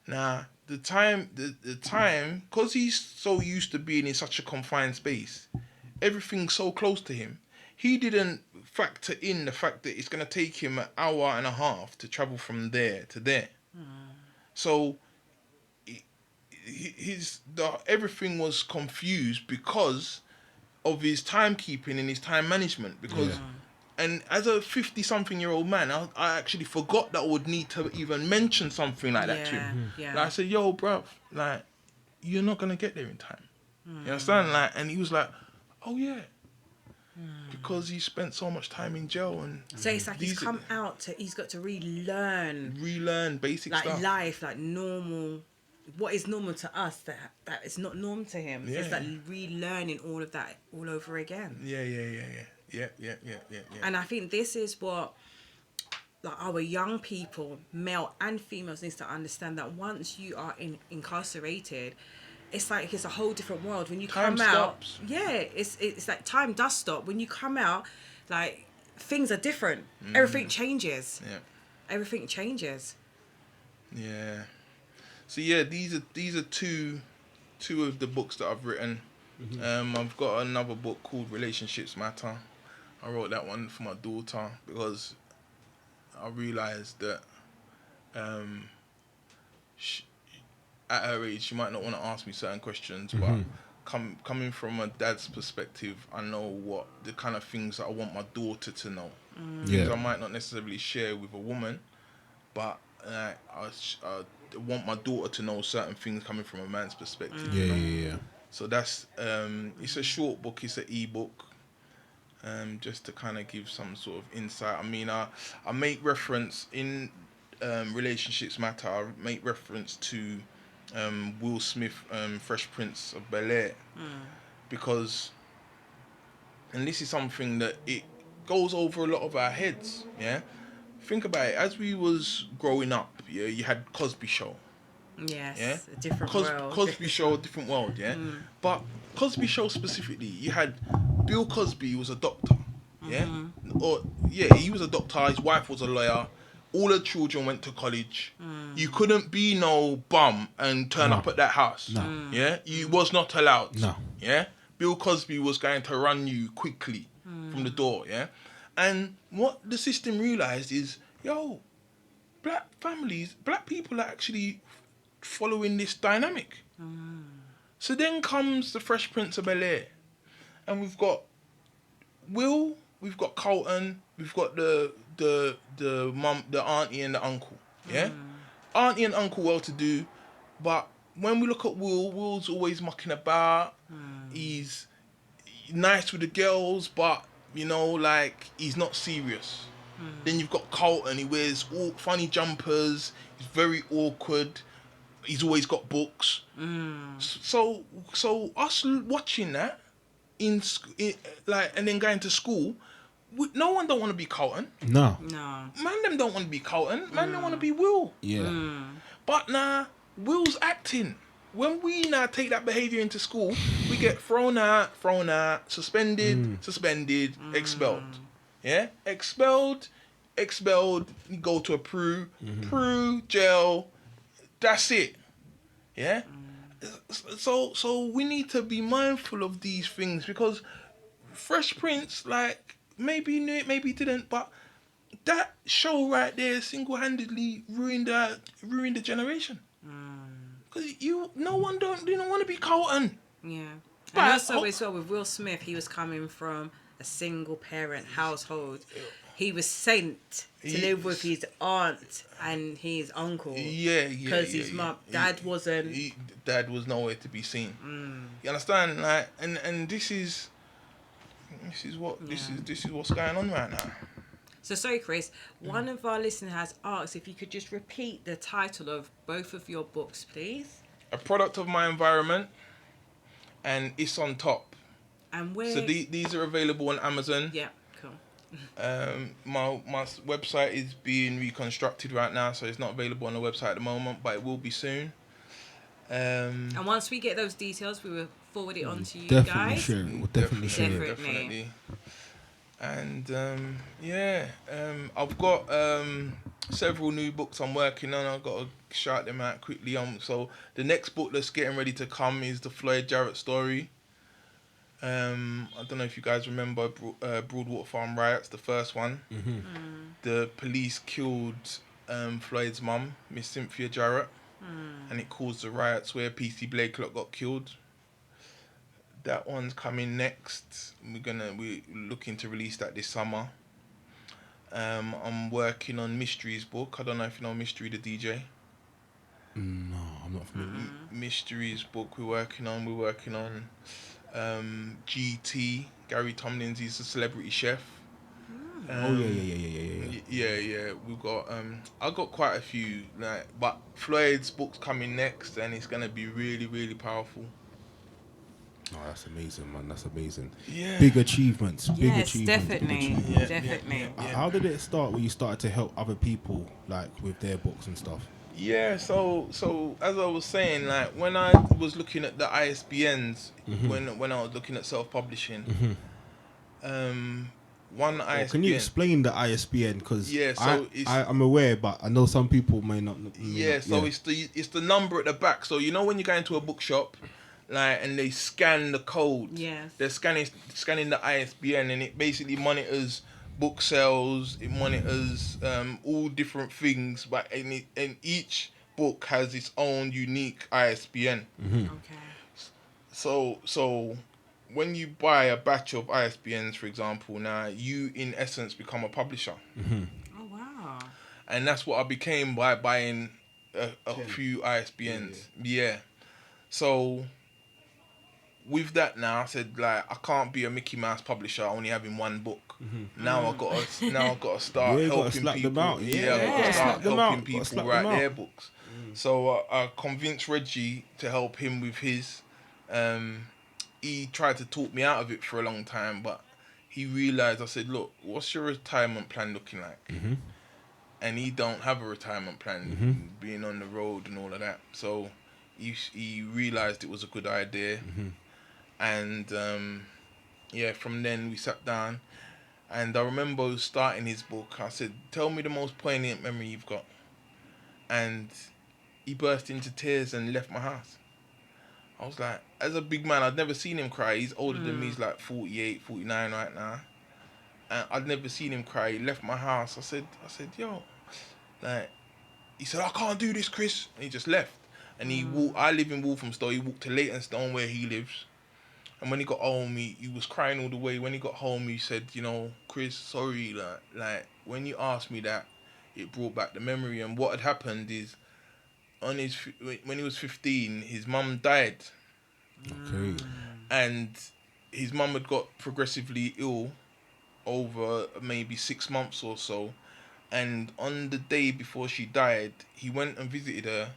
Now, the time, because he's so used to being in such a confined space, everything's so close to him, he didn't factor in the fact that it's going to take him an hour and a half to travel from there to there. So everything was confused because of his timekeeping and his time management. And as a 50-something-year-old man, I actually forgot that I would need to even mention something like that to him. Like, I said, yo, bruv, like, you're not going to get there in time. You understand? Like, and he was like, oh, yeah. Because he spent so much time in jail. And so it's like he's come out, he's got to relearn basic like stuff. Life, like normal, what is normal to us, that is not normal to him. So it's like relearning all of that all over again. Yeah. And I think this is what, like, our young people, male and females, needs to understand, that once you are incarcerated, it's like it's a whole different world. When you come out, it's like time does stop. When you come out, like, things are different. Everything changes. Everything changes. Yeah. So yeah, these are two of the books that I've written. I've got another book called Relationships Matter. I wrote that one for my daughter because I realised that at her age she might not want to ask me certain questions, but coming from a dad's perspective, I know what the kind of things that I want my daughter to know. Things I might not necessarily share with a woman, but I want my daughter to know certain things coming from a man's perspective. Yeah. So that's it's a short book. It's an ebook. Just to kind of give some sort of insight. I mean, I make reference in Relationships Matter. I make reference to Will Smith, Fresh Prince of Bel-Air, because, and this is something that it goes over a lot of our heads. Yeah, think about it. As we was growing up, yeah, you had Cosby Show. Yes, Yeah, a different world. Cosby Show, a different world. Yeah, but Cosby Show specifically, you had Bill Cosby was a doctor. Yeah, he was a doctor. His wife was a lawyer. All her children went to college. You couldn't be no bum and turn up at that house. No. Yeah, you was not allowed. No. Yeah, Bill Cosby was going to run you quickly from the door. Yeah, and what the system realized is, black people are actually following this dynamic. So then comes the Fresh Prince of Bel-Air, and we've got Will, we've got Colton, we've got the mum, the auntie and the uncle. Yeah, auntie and uncle well-to-do, but when we look at Will's always mucking about. He's nice with the girls, but like he's not serious. Then you've got Colton. He wears all funny jumpers. He's very awkward. He's always got books. So us watching that and then going to school, no one don't want to be Colton. No. Man, them don't want to be Colton. Man, don't want to be Will. Yeah. But nah, Will's acting. When we now take that behaviour into school, we get thrown out, suspended, expelled. Yeah? Expelled, you go to a Peru, jail. That's it. Yeah? So we need to be mindful of these things, because Fresh Prince, like, maybe he knew it, maybe he didn't, but that show right there single-handedly ruined the generation. Because no one don't want to be Colton. Yeah. But And also as well with Will Smith, he was coming from a single parent household. He was sent to live with his aunt and his uncle. Yeah. Because his mum, dad wasn't. Dad was nowhere to be seen. You understand? Like, and this is what's going on right now. So sorry, Chris. One of our listeners has asked if you could just repeat the title of both of your books, please. A Product of My Environment, and It's on Top. And where? So these are available on Amazon. Yeah, cool. My website is being reconstructed right now, so it's not available on the website at the moment, but it will be soon. And once we get those details, we will forward it on to you Definitely guys. share it. We'll definitely share it. Definitely. And I've got several new books I'm working on. I've got to shout them out quickly. So the next book that's getting ready to come is the Floyd Jarrett story. I don't know if you guys remember Broadwater Farm riots, the first one. The police killed Floyd's mum, Miss Cynthia Jarrett, and it caused the riots where P.C. Blakelock got killed. That one's coming next. We're looking to release that this summer. I'm working on Mystery's book. I don't know if you know Mystery the DJ. No, I'm not familiar. Mystery's book we're working on. GT, Gary Tomlins, he's a celebrity chef. Yeah. We've got I got quite a few, but Floyd's book's coming next, and it's gonna be really, really powerful. Oh, that's amazing, man. That's amazing. Yeah. Big achievements. Definitely. How did it start when you started to help other people, like, with their books and stuff? Yeah, so as I was saying, like, when I was looking at the ISBNs, when I was looking at self-publishing, one ISBN... Can you explain the ISBN? Because I'm aware, but I know some people may not. It's the number at the back. So, when you go into a bookshop, like, and they scan the code. Yes. They're scanning the ISBN, and it basically monitors book sales. It monitors all different things, but and each book has its own unique ISBN. Okay. So when you buy a batch of ISBNs, for example, now you in essence become a publisher. Oh wow. And that's what I became by buying a few ISBNs. Yeah. So with that now, I said like I can't be a Mickey Mouse publisher only having one book. Now I got to start You gotta helping slap people. them out. Yeah, I got to Yeah. start Slap them helping out. Gotta people slap write them out. their books. So I convinced Reggie to help him with his. He tried to talk me out of it for a long time, but he realised. I said, "Look, what's your retirement plan looking like?" And he don't have a retirement plan, being on the road and all of that. So he realised it was a good idea, and from then we sat down, and I remember starting his book. I said, "Tell me the most poignant memory you've got," and he burst into tears and left my house. I was like, as a big man, I'd never seen him cry. He's older than me. He's like 48, 49 right now. And I'd never seen him cry. He left my house. I said, yo, like, he said, I can't do this, Chris. And he just left. And he walked, I live in Walthamstow. He walked to Leytonstone where he lives. And when he got home, he was crying all the way. When he got home, he said, Chris, sorry, like when you asked me that, it brought back the memory. And what had happened is, when he was 15, his mum died. Okay. And his mum had got progressively ill over maybe 6 months or so. And on the day before she died, he went and visited her,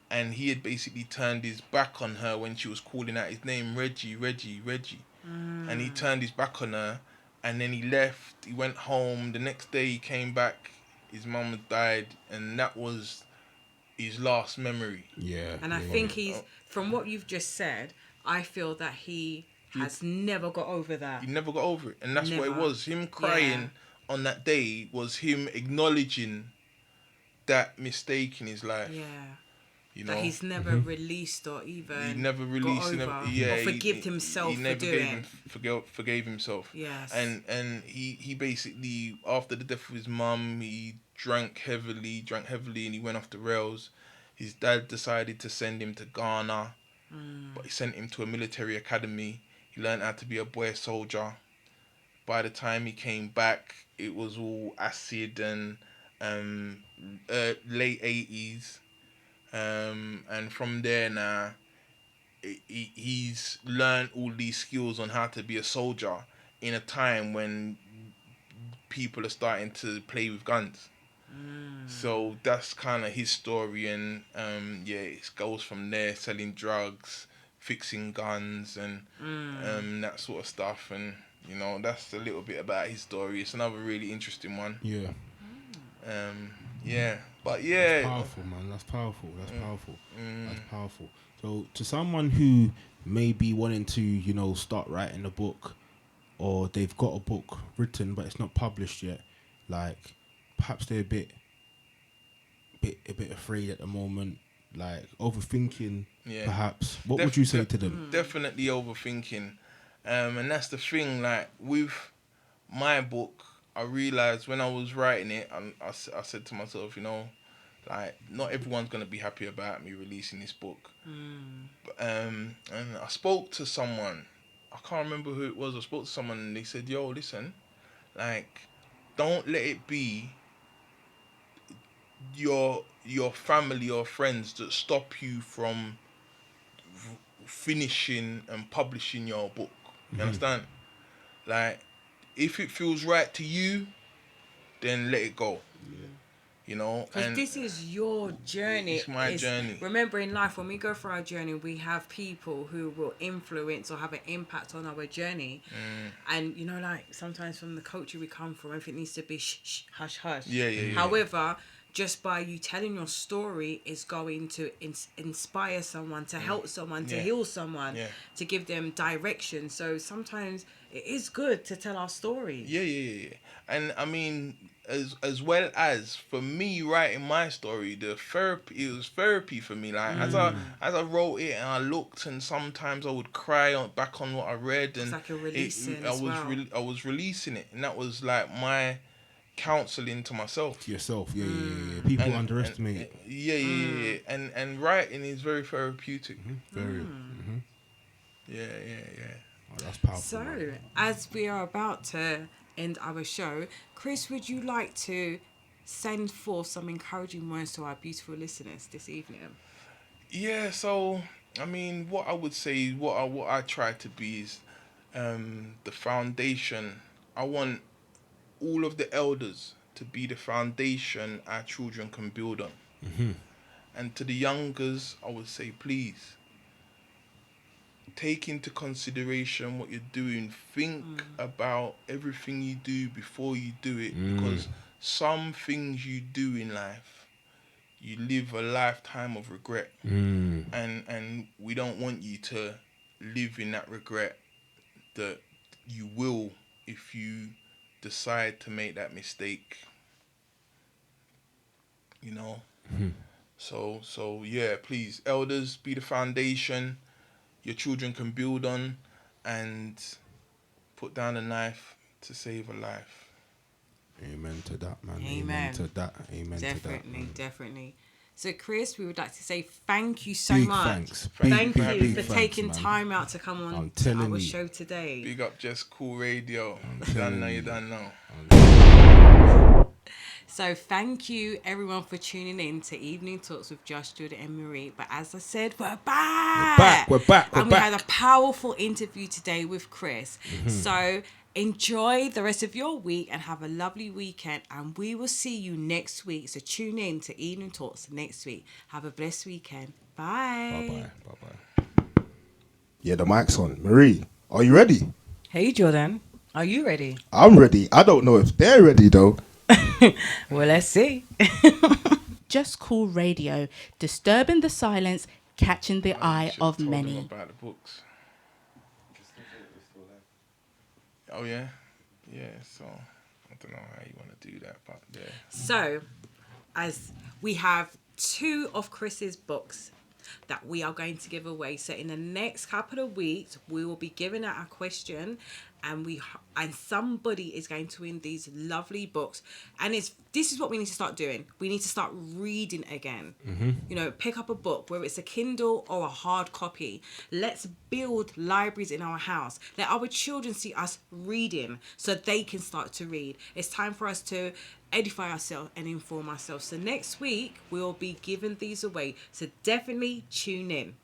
and he had basically turned his back on her when she was calling out his name, Reggie, Reggie, Reggie. And he turned his back on her, and then he left. He went home. The next day he came back, his mum had died, and that was his last memory. Yeah. And I think from what you've just said, I feel that he has never got over that. He never got over it. And that's what it was. Him crying on that day was him acknowledging that mistake in his life. Yeah. That he's never released or even he never released got over or forgived himself he never for doing forgave himself. Yes. And he basically, after the death of his mum, he drank heavily and he went off the rails. His dad decided to send him to Ghana, but he sent him to a military academy. He learned how to be a boy soldier. By the time he came back, it was all acid and late 80s. And from there now, he's learned all these skills on how to be a soldier in a time when people are starting to play with guns. So that's kind of his story, and it goes from there, selling drugs, fixing guns, and that sort of stuff. And that's a little bit about his story. It's another really interesting one. Yeah. But yeah, that's powerful, man. That's powerful. That's powerful. So to someone who may be wanting to start writing a book, or they've got a book written but it's not published yet, like perhaps they're a bit afraid at the moment, like overthinking, perhaps. What would you say to them? Definitely overthinking, and that's the thing. Like with my book, I realized when I was writing it, I said to myself, like not everyone's gonna be happy about me releasing this book. And I spoke to someone, I can't remember who it was. I spoke to someone and they said, "Yo, listen, like, don't let it be your family or friends that stop you from finishing and publishing your book." You understand? Like, if it feels right to you, then let it go. Because this is your journey. It's my journey. Remember, in life, when we go through our journey, we have people who will influence or have an impact on our journey. And like sometimes from the culture we come from, everything needs to be shh, hush, hush. Yeah. However, just by you telling your story is going to inspire someone, to help someone, to heal someone, to give them direction. So sometimes it is good to tell our stories. Yeah. And I mean, as well as for me writing my story, it was therapy for me. Like as I wrote it and I looked, and sometimes I would cry back on what I read, and it's like you're releasing I was releasing it, and that was like my counselling to myself. To yourself, yeah. People underestimate it. Yeah. And writing is very therapeutic. Very. Yeah. Oh, that's powerful. So, man. as we are about to end our show, Chris, would you like to send forth some encouraging words to our beautiful listeners this evening? Yeah. So, I mean, what I would say, what I try to be is the foundation. I want all of the elders to be the foundation our children can build on. And to the youngers, I would say, please take into consideration what you're doing. Think about everything you do before you do it, because some things you do in life, you live a lifetime of regret, and we don't want you to live in that regret that you will if you decide to make that mistake. You know. So yeah, please, elders, be the foundation your children can build on, and put down a knife to save a life. Amen to that, man. Amen. To that. Amen Definitely, to that. definitely. So, Chris, we would like to say thank you so Big much. thanks. Thank Big you for thanks, taking man. time out to come on I'm to telling our you. show today. Big up Just Cool Radio. You don't know. So thank you everyone for tuning in to Evening Talks with Josh, Jordan and Marie. But as I said, we're back. We're back. And we had a powerful interview today with Chris. So enjoy the rest of your week and have a lovely weekend. And we will see you next week. So tune in to Evening Talks next week. Have a blessed weekend. Bye. Bye-bye. Yeah, the mic's on. Marie, are you ready? Hey Jordan, are you ready? I'm ready. I don't know if they're ready though. Well, let's see. Just Cool Radio, disturbing the silence, catching the eye Should've of told them many. about the books. Oh yeah. So I don't know how you want to do that, but yeah. So, as we have 2 of Chris's books that we are going to give away. So in the next couple of weeks, we will be giving out a question, and somebody is going to win these lovely books. And this is what we need to start doing. We need to start reading again. You know, pick up a book, whether it's a Kindle or a hard copy. Let's build libraries in our house. Let our children see us reading so they can start to read. It's time for us to edify ourselves and inform ourselves. So next week, we'll be giving these away. So definitely tune in.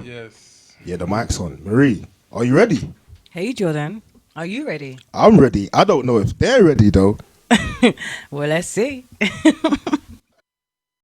Yes. Yeah, the mic's on. Marie, are you ready? Hey Jordan, are you ready? I'm ready. I don't know if they're ready though. Well, let's see.